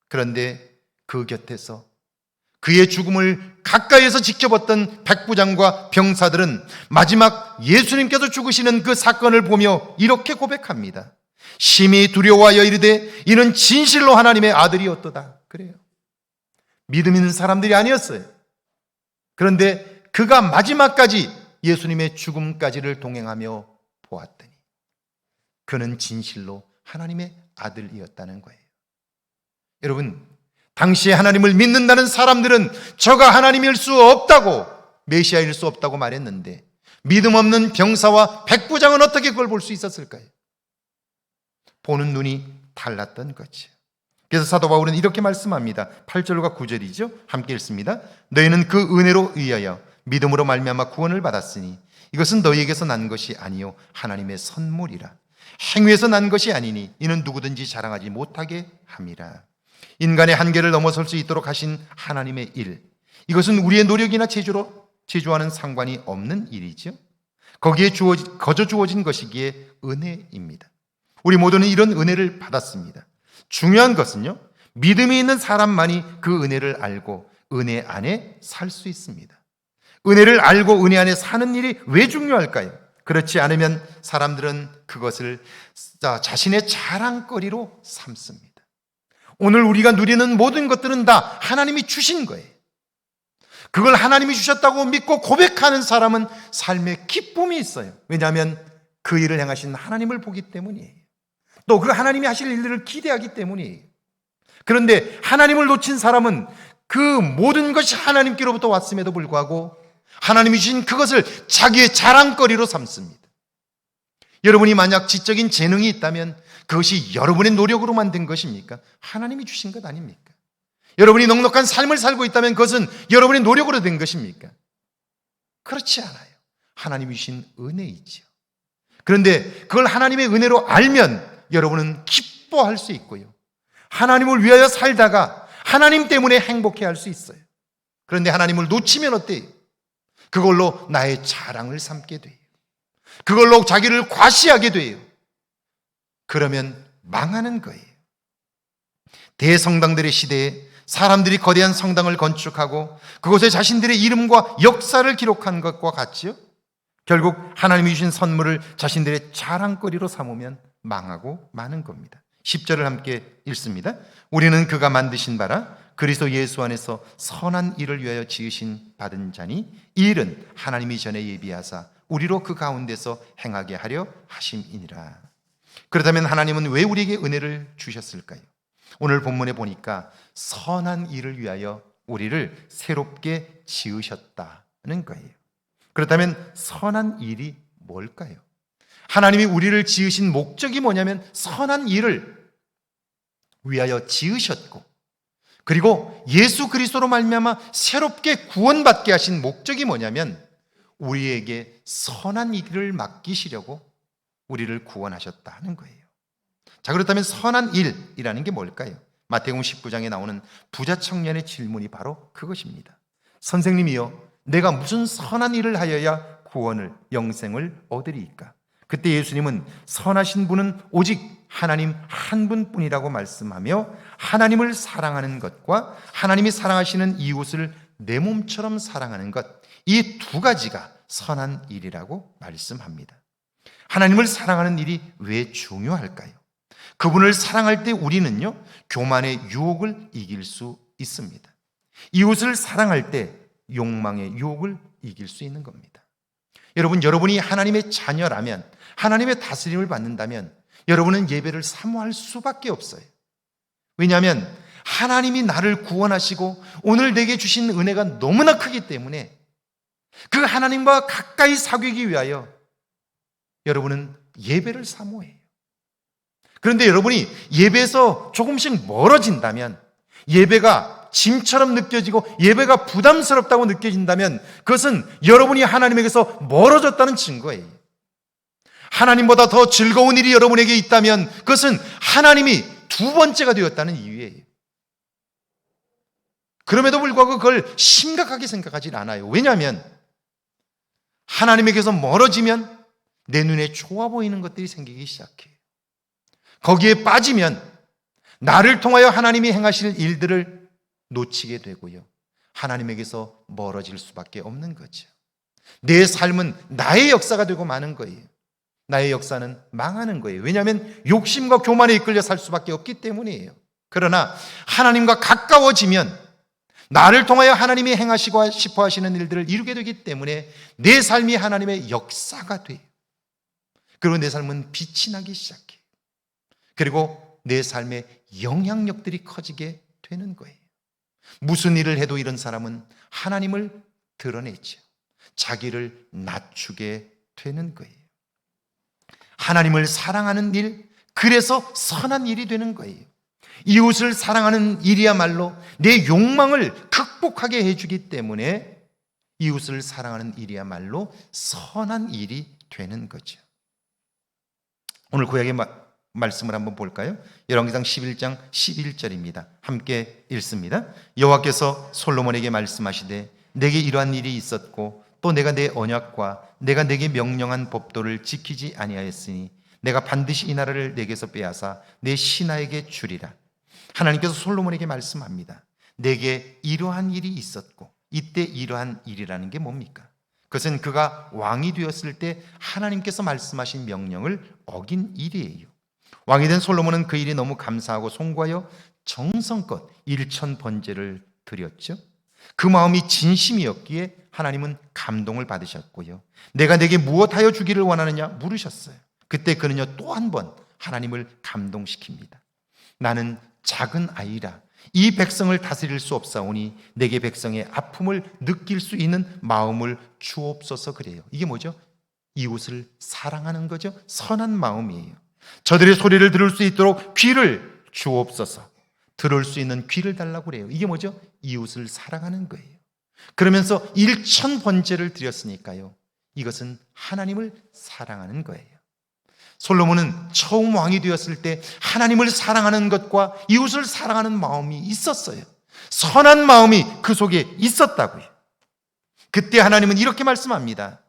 그런데 그 곁에서 그의 죽음을 가까이에서 지켜봤던 백부장과 병사들은 마지막 예수님께서 죽으시는 그 사건을 보며 이렇게 고백합니다. 심히 두려워하여 이르되 이는 진실로 하나님의 아들이었도다. 그래요. 믿음 있는 사람들이 아니었어요. 그런데 그가 마지막까지 예수님의 죽음까지를 동행하며 보았더니 그는 진실로 하나님의 아들이었다는 거예요. 여러분, 당시에 하나님을 믿는다는 사람들은 저가 하나님일 수 없다고, 메시아일 수 없다고 말했는데 믿음 없는 병사와 백부장은 어떻게 그걸 볼 수 있었을까요? 보는 눈이 달랐던 거죠. 그래서 사도 바울은 이렇게 말씀합니다. 8절과 9절이죠. 함께 읽습니다. 너희는 그 은혜로 의하여 믿음으로 말미암아 구원을 받았으니 이것은 너희에게서 난 것이 아니요 하나님의 선물이라. 행위에서 난 것이 아니니 이는 누구든지 자랑하지 못하게 함이라. 인간의 한계를 넘어설 수 있도록 하신 하나님의 일, 이것은 우리의 노력이나 제주와는 상관이 없는 일이죠. 거기에 거저 주어진 것이기에 은혜입니다. 우리 모두는 이런 은혜를 받았습니다. 중요한 것은요, 믿음이 있는 사람만이 그 은혜를 알고 은혜 안에 살 수 있습니다. 은혜를 알고 은혜 안에 사는 일이 왜 중요할까요? 그렇지 않으면 사람들은 그것을 자신의 자랑거리로 삼습니다. 오늘 우리가 누리는 모든 것들은 다 하나님이 주신 거예요. 그걸 하나님이 주셨다고 믿고 고백하는 사람은 삶에 기쁨이 있어요. 왜냐하면 그 일을 행하신 하나님을 보기 때문이에요. 또 그 하나님이 하실 일들을 기대하기 때문이에요. 그런데 하나님을 놓친 사람은 그 모든 것이 하나님께로부터 왔음에도 불구하고 하나님이 주신 그것을 자기의 자랑거리로 삼습니다. 여러분이 만약 지적인 재능이 있다면 그것이 여러분의 노력으로 만든 것입니까? 하나님이 주신 것 아닙니까? 여러분이 넉넉한 삶을 살고 있다면 그것은 여러분의 노력으로 된 것입니까? 그렇지 않아요. 하나님이 주신 은혜이지요. 그런데 그걸 하나님의 은혜로 알면 여러분은 기뻐할 수 있고요. 하나님을 위하여 살다가 하나님 때문에 행복해할 수 있어요. 그런데 하나님을 놓치면 어때요? 그걸로 나의 자랑을 삼게 돼요. 그걸로 자기를 과시하게 돼요. 그러면 망하는 거예요. 대성당들의 시대에 사람들이 거대한 성당을 건축하고 그곳에 자신들의 이름과 역사를 기록한 것과 같지요. 결국 하나님이 주신 선물을 자신들의 자랑거리로 삼으면 망하고 마는 겁니다. 10절을 함께 읽습니다. 우리는 그가 만드신 바라 그리스도 예수 안에서 선한 일을 위하여 지으신 받은 자니 이 일은 하나님이 전에 예비하사 우리로 그 가운데서 행하게 하려 하심이니라. 그렇다면 하나님은 왜 우리에게 은혜를 주셨을까요? 오늘 본문에 보니까 선한 일을 위하여 우리를 새롭게 지으셨다는 거예요. 그렇다면 선한 일이 뭘까요? 하나님이 우리를 지으신 목적이 뭐냐면 선한 일을 위하여 지으셨고 그리고 예수 그리스도로 말미암아 새롭게 구원받게 하신 목적이 뭐냐면 우리에게 선한 일을 맡기시려고 우리를 구원하셨다는 거예요. 자, 그렇다면 선한 일이라는 게 뭘까요? 마태복음 19장에 나오는 부자 청년의 질문이 바로 그것입니다. 선생님이요, 내가 무슨 선한 일을 하여야 구원을, 영생을 얻으리이까? 그때 예수님은 선하신 분은 오직 하나님 한 분뿐이라고 말씀하며 하나님을 사랑하는 것과 하나님이 사랑하시는 이웃을 내 몸처럼 사랑하는 것, 이 두 가지가 선한 일이라고 말씀합니다. 하나님을 사랑하는 일이 왜 중요할까요? 그분을 사랑할 때 우리는요, 교만의 유혹을 이길 수 있습니다. 이웃을 사랑할 때 욕망의 유혹을 이길 수 있는 겁니다. 여러분, 여러분이 하나님의 자녀라면, 하나님의 다스림을 받는다면 여러분은 예배를 사모할 수밖에 없어요. 왜냐하면 하나님이 나를 구원하시고 오늘 내게 주신 은혜가 너무나 크기 때문에 그 하나님과 가까이 사귀기 위하여 여러분은 예배를 사모해요. 그런데 여러분이 예배에서 조금씩 멀어진다면, 예배가 짐처럼 느껴지고 예배가 부담스럽다고 느껴진다면 그것은 여러분이 하나님에게서 멀어졌다는 증거예요. 하나님보다 더 즐거운 일이 여러분에게 있다면 그것은 하나님이 두 번째가 되었다는 이유예요. 그럼에도 불구하고 그걸 심각하게 생각하지 않아요. 왜냐하면 하나님에게서 멀어지면 내 눈에 좋아 보이는 것들이 생기기 시작해요. 거기에 빠지면 나를 통하여 하나님이 행하실 일들을 놓치게 되고요, 하나님에게서 멀어질 수밖에 없는 거죠. 내 삶은 나의 역사가 되고 마는 거예요. 나의 역사는 망하는 거예요. 왜냐하면 욕심과 교만에 이끌려 살 수밖에 없기 때문이에요. 그러나 하나님과 가까워지면 나를 통하여 하나님이 행하시고 싶어 하시는 일들을 이루게 되기 때문에 내 삶이 하나님의 역사가 돼요. 그리고 내 삶은 빛이 나기 시작해요. 그리고 내 삶의 영향력들이 커지게 되는 거예요. 무슨 일을 해도 이런 사람은 하나님을 드러내죠. 자기를 낮추게 되는 거예요. 하나님을 사랑하는 일, 그래서 선한 일이 되는 거예요. 이웃을 사랑하는 일이야말로 내 욕망을 극복하게 해주기 때문에 이웃을 사랑하는 일이야말로 선한 일이 되는 거죠. 오늘 구약의 말씀을 한번 볼까요? 열왕기상 11장 11절입니다. 함께 읽습니다. 여호와께서 솔로몬에게 말씀하시되 내게 이러한 일이 있었고 또 내가 내 언약과 내가 내게 명령한 법도를 지키지 아니하였으니 내가 반드시 이 나라를 내게서 빼앗아 내 신하에게 주리라. 하나님께서 솔로몬에게 말씀합니다. 내게 이러한 일이 있었고, 이때 이러한 일이라는 게 뭡니까? 그것은 그가 왕이 되었을 때 하나님께서 말씀하신 명령을 어긴 일이에요. 왕이 된 솔로몬은 그 일이 너무 감사하고 송구하여 정성껏 일천 번제를 드렸죠. 그 마음이 진심이었기에 하나님은 감동을 받으셨고요, 내가 내게 무엇하여 주기를 원하느냐 물으셨어요. 그때 그는요 또 한 번 하나님을 감동시킵니다. 나는 작은 아이라 이 백성을 다스릴 수 없사오니 내게 백성의 아픔을 느낄 수 있는 마음을 주옵소서. 그래요. 이게 뭐죠? 이웃을 사랑하는 거죠. 선한 마음이에요. 저들의 소리를 들을 수 있도록 귀를 주옵소서. 들을 수 있는 귀를 달라고 그래요. 이게 뭐죠? 이웃을 사랑하는 거예요. 그러면서 일천번제를 드렸으니까요, 이것은 하나님을 사랑하는 거예요. 솔로몬은 처음 왕이 되었을 때 하나님을 사랑하는 것과 이웃을 사랑하는 마음이 있었어요. 선한 마음이 그 속에 있었다고요. 그때 하나님은 이렇게 말씀합니다.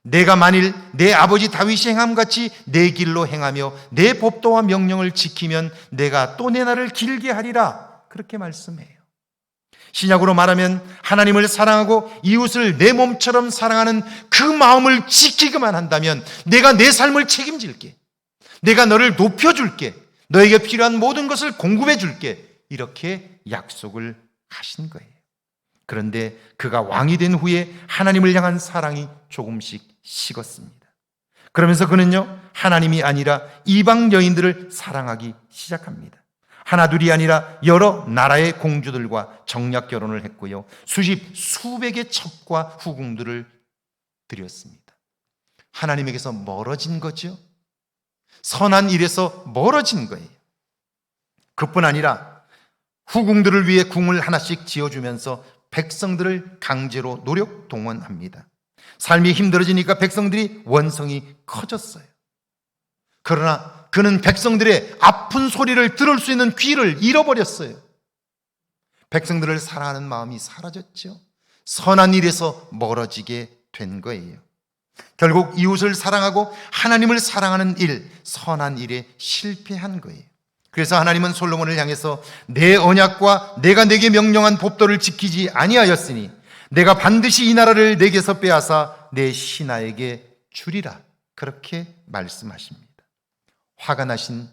내가 만일 내 아버지 다윗이 행함같이 내 길로 행하며 내 법도와 명령을 지키면 내가 또 내 날을 길게 하리라. 그렇게 말씀해요. 신약으로 말하면 하나님을 사랑하고 이웃을 내 몸처럼 사랑하는 그 마음을 지키기만 한다면 내가 내 삶을 책임질게, 내가 너를 높여줄게, 너에게 필요한 모든 것을 공급해 줄게, 이렇게 약속을 하신 거예요. 그런데 그가 왕이 된 후에 하나님을 향한 사랑이 조금씩 식었습니다. 그러면서 그는요, 하나님이 아니라 이방 여인들을 사랑하기 시작합니다. 하나둘이 아니라 여러 나라의 공주들과 정략 결혼을 했고요, 수백의 첩과 후궁들을 들였습니다. 하나님에게서 멀어진 거죠. 선한 일에서 멀어진 거예요. 그뿐 아니라 후궁들을 위해 궁을 하나씩 지어주면서 백성들을 강제로 노력 동원합니다. 삶이 힘들어지니까 백성들이 원성이 커졌어요. 그러나 그는 백성들의 아픈 소리를 들을 수 있는 귀를 잃어버렸어요. 백성들을 사랑하는 마음이 사라졌죠. 선한 일에서 멀어지게 된 거예요. 결국 이웃을 사랑하고 하나님을 사랑하는 일, 선한 일에 실패한 거예요. 그래서 하나님은 솔로몬을 향해서 내 언약과 내가 내게 명령한 법도를 지키지 아니하였으니 내가 반드시 이 나라를 내게서 빼앗아 내 신하에게 주리라. 그렇게 말씀하십니다. 화가 나신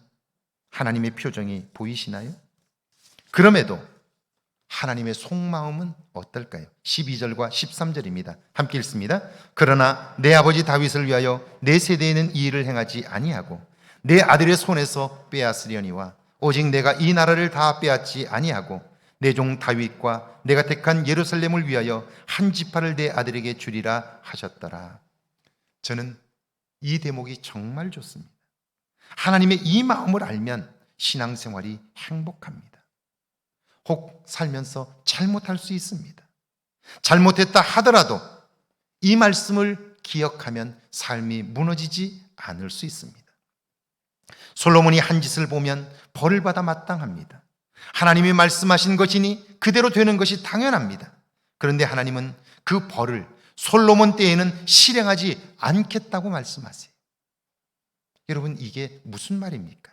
하나님의 표정이 보이시나요? 그럼에도 하나님의 속마음은 어떨까요? 12절과 13절입니다. 함께 읽습니다. 그러나 내 아버지 다윗을 위하여 내 세대에는 이 일을 행하지 아니하고 내 아들의 손에서 빼앗으려니와 오직 내가 이 나라를 다 빼앗지 아니하고 내 종 다윗과 내가 택한 예루살렘을 위하여 한 지파를 내 아들에게 주리라 하셨더라. 저는 이 대목이 정말 좋습니다. 하나님의 이 마음을 알면 신앙생활이 행복합니다. 혹 살면서 잘못할 수 있습니다. 잘못했다 하더라도 이 말씀을 기억하면 삶이 무너지지 않을 수 있습니다. 솔로몬이 한 짓을 보면 벌을 받아 마땅합니다. 하나님이 말씀하신 것이니 그대로 되는 것이 당연합니다. 그런데 하나님은 그 벌을 솔로몬 때에는 실행하지 않겠다고 말씀하세요. 여러분, 이게 무슨 말입니까?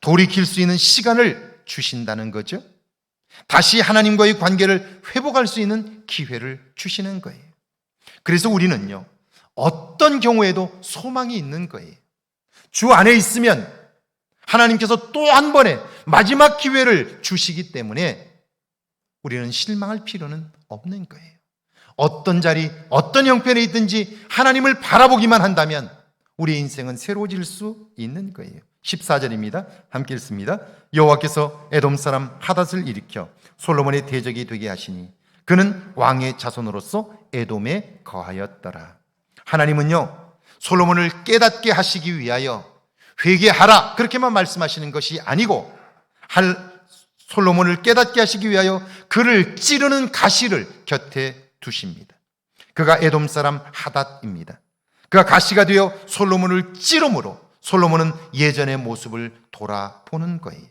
돌이킬 수 있는 시간을 주신다는 거죠. 다시 하나님과의 관계를 회복할 수 있는 기회를 주시는 거예요. 그래서 우리는요, 어떤 경우에도 소망이 있는 거예요. 주 안에 있으면 하나님께서 또 한 번의 마지막 기회를 주시기 때문에 우리는 실망할 필요는 없는 거예요. 어떤 자리, 어떤 형편에 있든지 하나님을 바라보기만 한다면 우리의 인생은 새로워질 수 있는 거예요. 14절입니다. 함께 읽습니다. 여호와께서 에돔 사람 하닷을 일으켜 솔로몬의 대적이 되게 하시니 그는 왕의 자손으로서 에돔에 거하였더라. 하나님은요, 솔로몬을 깨닫게 하시기 위하여 회개하라 그렇게만 말씀하시는 것이 아니고 솔로몬을 깨닫게 하시기 위하여 그를 찌르는 가시를 곁에 두십니다. 그가 에돔 사람 하닷입니다. 그가 가시가 되어 솔로몬을 찌름으로 솔로몬은 예전의 모습을 돌아보는 거예요.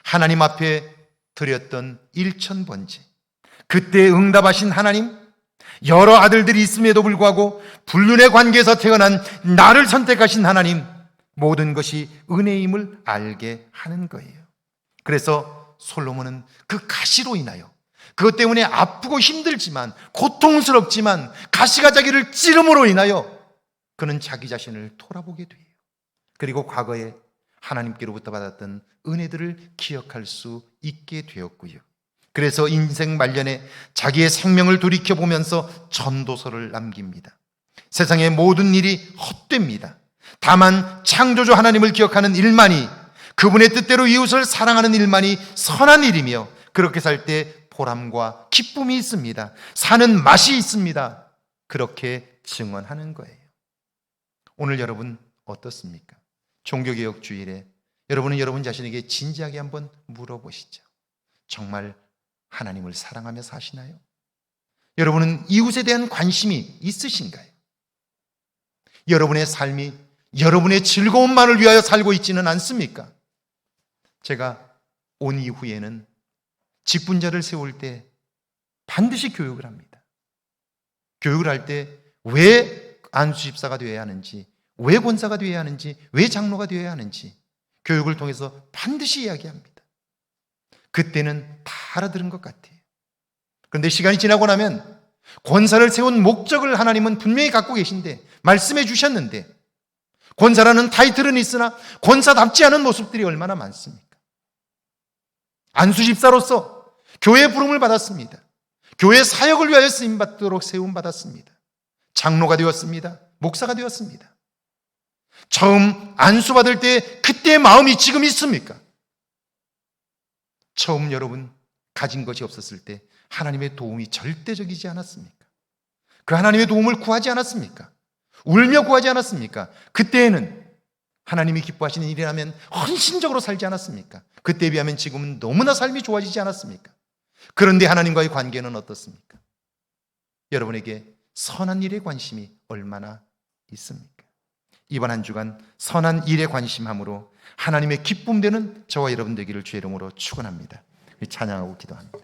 하나님 앞에 드렸던 일천번제, 그때 응답하신 하나님, 여러 아들들이 있음에도 불구하고 불륜의 관계에서 태어난 나를 선택하신 하나님, 모든 것이 은혜임을 알게 하는 거예요. 그래서 솔로몬은 그 가시로 인하여, 그것 때문에 아프고 힘들지만 고통스럽지만 가시가 자기를 찌름으로 인하여 그는 자기 자신을 돌아보게 돼요. 그리고 과거에 하나님께로부터 받았던 은혜들을 기억할 수 있게 되었고요. 그래서 인생 말년에 자기의 생명을 돌이켜보면서 전도서를 남깁니다. 세상의 모든 일이 헛됩니다. 다만 창조주 하나님을 기억하는 일만이, 그분의 뜻대로 이웃을 사랑하는 일만이 선한 일이며, 그렇게 살 때 보람과 기쁨이 있습니다. 사는 맛이 있습니다. 그렇게 증언하는 거예요. 오늘 여러분 어떻습니까? 종교개혁 주일에 여러분은 여러분 자신에게 진지하게 한번 물어보시죠. 정말 하나님을 사랑하며 사시나요? 여러분은 이웃에 대한 관심이 있으신가요? 여러분의 삶이 여러분의 즐거움만을 위하여 살고 있지는 않습니까? 제가 온 이후에는 직분자를 세울 때 반드시 교육을 합니다. 교육을 할 때 왜 안수집사가 되어야 하는지, 왜 권사가 되어야 하는지, 왜 장로가 되어야 하는지 교육을 통해서 반드시 이야기합니다. 그때는 다 알아들은 것 같아요. 그런데 시간이 지나고 나면 권사를 세운 목적을 하나님은 분명히 갖고 계신데, 말씀해 주셨는데, 권사라는 타이틀은 있으나 권사답지 않은 모습들이 얼마나 많습니까? 안수집사로서 교회의 부름을 받았습니다. 교회 사역을 위하여 쓰임받도록 세움받았습니다. 장로가 되었습니다. 목사가 되었습니다. 처음 안수받을 때 그때의 마음이 지금 있습니까? 처음 여러분 가진 것이 없었을 때 하나님의 도움이 절대적이지 않았습니까? 그 하나님의 도움을 구하지 않았습니까? 울며 구하지 않았습니까? 그때에는 하나님이 기뻐하시는 일이라면 헌신적으로 살지 않았습니까? 그때에 비하면 지금은 너무나 삶이 좋아지지 않았습니까? 그런데 하나님과의 관계는 어떻습니까? 여러분에게 선한 일에 관심이 얼마나 있습니까? 이번 한 주간 선한 일에 관심함으로 하나님의 기쁨 되는 저와 여러분 되기를 주의 이름으로 축원합니다. 찬양하고 기도합니다.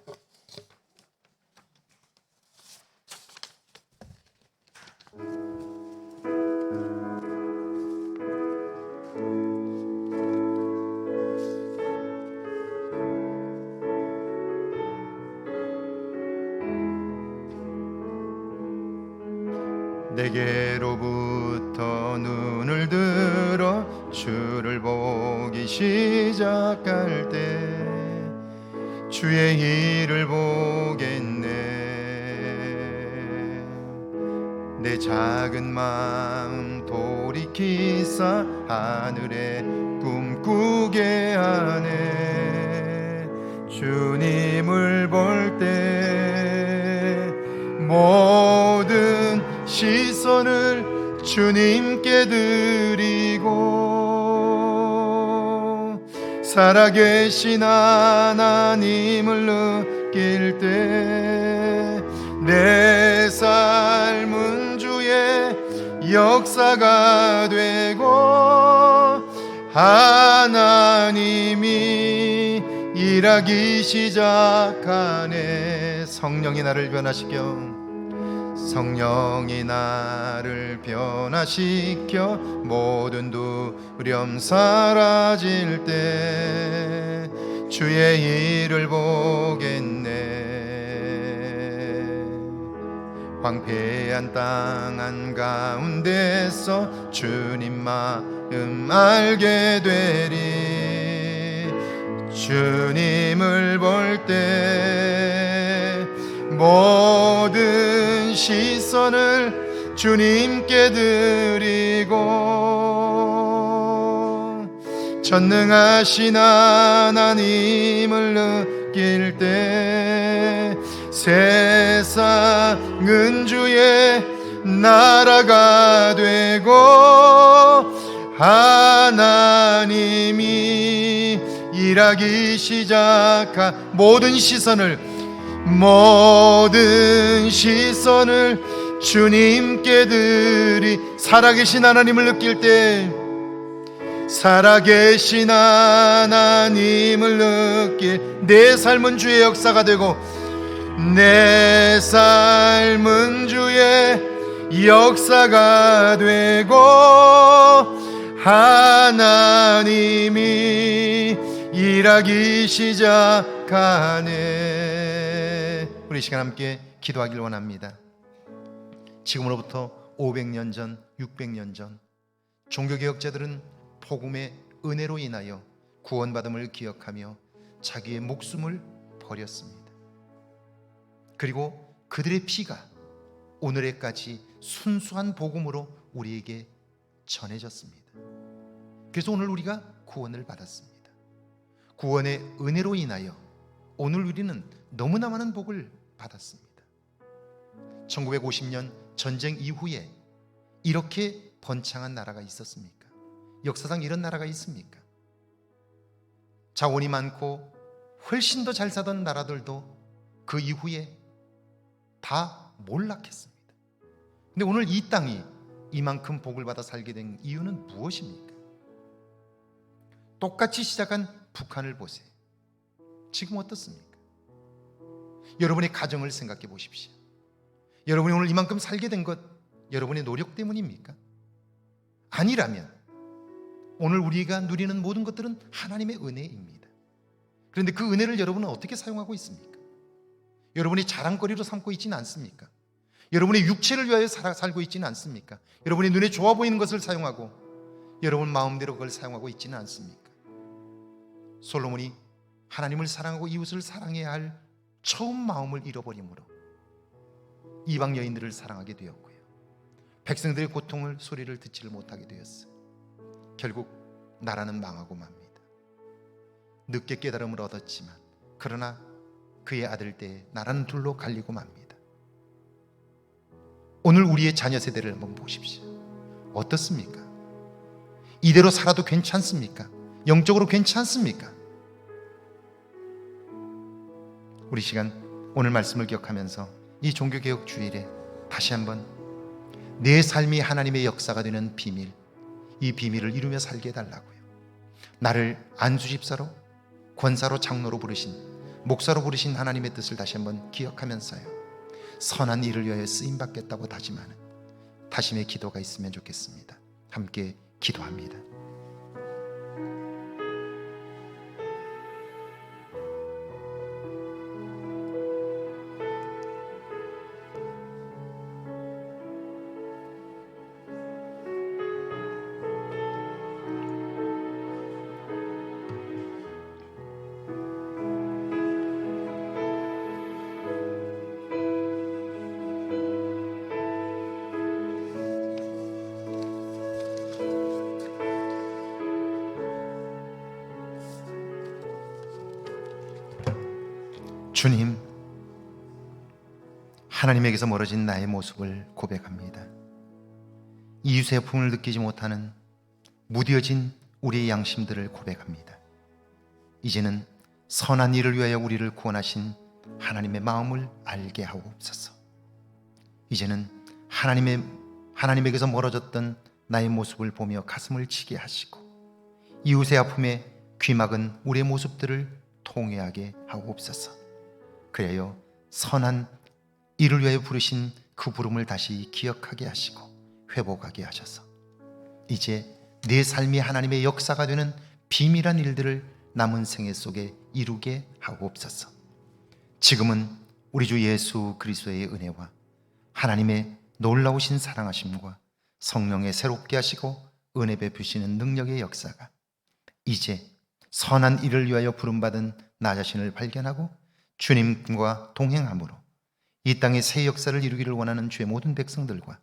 내게로부터 눈을 들어 주를 보기 시작할 때 주의 일을 보겠네. 내 작은 마음 돌이키사 하늘에 꿈꾸게 하네. 주님을 볼 때 모든 시선을 주님께 드리고 살아계신 하나님을 느낄 때 내 삶은 주의 역사가 되고 하나님이 일하기 시작하네. 성령이 나를 변화시켜, 성령이 나를 변화시켜 모든 두려움 사라질 때 주의 일을 보겠네. 황폐한 땅 한가운데서 주님 마음 알게 되리. 주님을 볼 때 모든 시선을 주님께 드리고 전능하신 하나님을 느낄 때 세상은 주의 나라가 되고 하나님이 일하기 시작한 모든 시선을 주님께 드리. 살아계신 하나님을 느낄 때 살아계신 하나님을 느낄 내 삶은 주의 역사가 되고 내 삶은 주의 역사가 되고 하나님이 일하기 시작하네. 우리 시간 함께 기도하길 원합니다. 지금으로부터 500년 전, 600년 전 종교개혁자들은 복음의 은혜로 인하여 구원받음을 기억하며 자기의 목숨을 버렸습니다. 그리고 그들의 피가 오늘에까지 순수한 복음으로 우리에게 전해졌습니다. 그래서 오늘 우리가 구원을 받았습니다. 구원의 은혜로 인하여 오늘 우리는 너무나 많은 복을 받았습니다. 1950년 전쟁 이후에 이렇게 번창한 나라가 있었습니까? 역사상 이런 나라가 있습니까? 자원이 많고 훨씬 더 잘 사던 나라들도 그 이후에 다 몰락했습니다. 근데 오늘 이 땅이 이만큼 복을 받아 살게 된 이유는 무엇입니까? 똑같이 시작한 북한을 보세요. 지금 어떻습니까? 여러분의 가정을 생각해 보십시오. 여러분이 오늘 이만큼 살게 된 것 여러분의 노력 때문입니까? 아니라면 오늘 우리가 누리는 모든 것들은 하나님의 은혜입니다. 그런데 그 은혜를 여러분은 어떻게 사용하고 있습니까? 여러분이 자랑거리로 삼고 있지는 않습니까? 여러분의 육체를 위하여 살고 있지는 않습니까? 여러분의 눈에 좋아 보이는 것을 사용하고 여러분 마음대로 그걸 사용하고 있지는 않습니까? 솔로몬이 하나님을 사랑하고 이웃을 사랑해야 할 처음 마음을 잃어버림으로 이방 여인들을 사랑하게 되었고요, 백성들의 고통을 소리를 듣지를 못하게 되었어요. 결국 나라는 망하고 맙니다. 늦게 깨달음을 얻었지만 그러나 그의 아들 때에 나라는 둘로 갈리고 맙니다. 오늘 우리의 자녀 세대를 한번 보십시오. 어떻습니까? 이대로 살아도 괜찮습니까? 영적으로 괜찮습니까? 우리 시간 오늘 말씀을 기억하면서 이 종교개혁 주일에 다시 한번 내 삶이 하나님의 역사가 되는 비밀, 이 비밀을 이루며 살게 해달라고요. 나를 안수집사로, 권사로, 장로로 부르신, 목사로 부르신 하나님의 뜻을 다시 한번 기억하면서요, 선한 일을 위하여 쓰임받겠다고 다짐하는 다짐의 기도가 있으면 좋겠습니다. 함께 기도합니다. 주님, 하나님에게서 멀어진 나의 모습을 고백합니다. 이웃의 아픔을 느끼지 못하는 무뎌진 우리의 양심들을 고백합니다. 이제는 선한 일을 위하여 우리를 구원하신 하나님의 마음을 알게 하옵소서. 이제는 하나님에게서 멀어졌던 나의 모습을 보며 가슴을 치게 하시고 이웃의 아픔에 귀막은 우리의 모습들을 통회하게 하옵소서. 그래요, 선한 일을 위하여 부르신 그 부름을 다시 기억하게 하시고 회복하게 하셔서 이제 내 삶이 하나님의 역사가 되는 비밀한 일들을 남은 생애 속에 이루게 하옵소서. 지금은 우리 주 예수 그리스도의 은혜와 하나님의 놀라우신 사랑하심과 성령의 새롭게 하시고 은혜 베푸시는 능력의 역사가 이제 선한 일을 위하여 부름받은 나 자신을 발견하고 주님과 동행함으로 이 땅의 새 역사를 이루기를 원하는 주의 모든 백성들과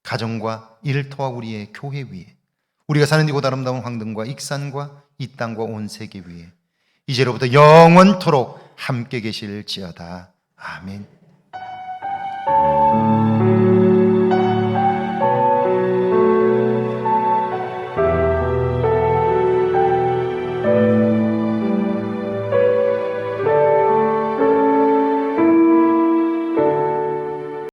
가정과 일터와 우리의 교회 위에, 우리가 사는 이곳 아름다운 황등과 익산과 이 땅과 온 세계 위에 이제로부터 영원토록 함께 계실지어다. 아멘.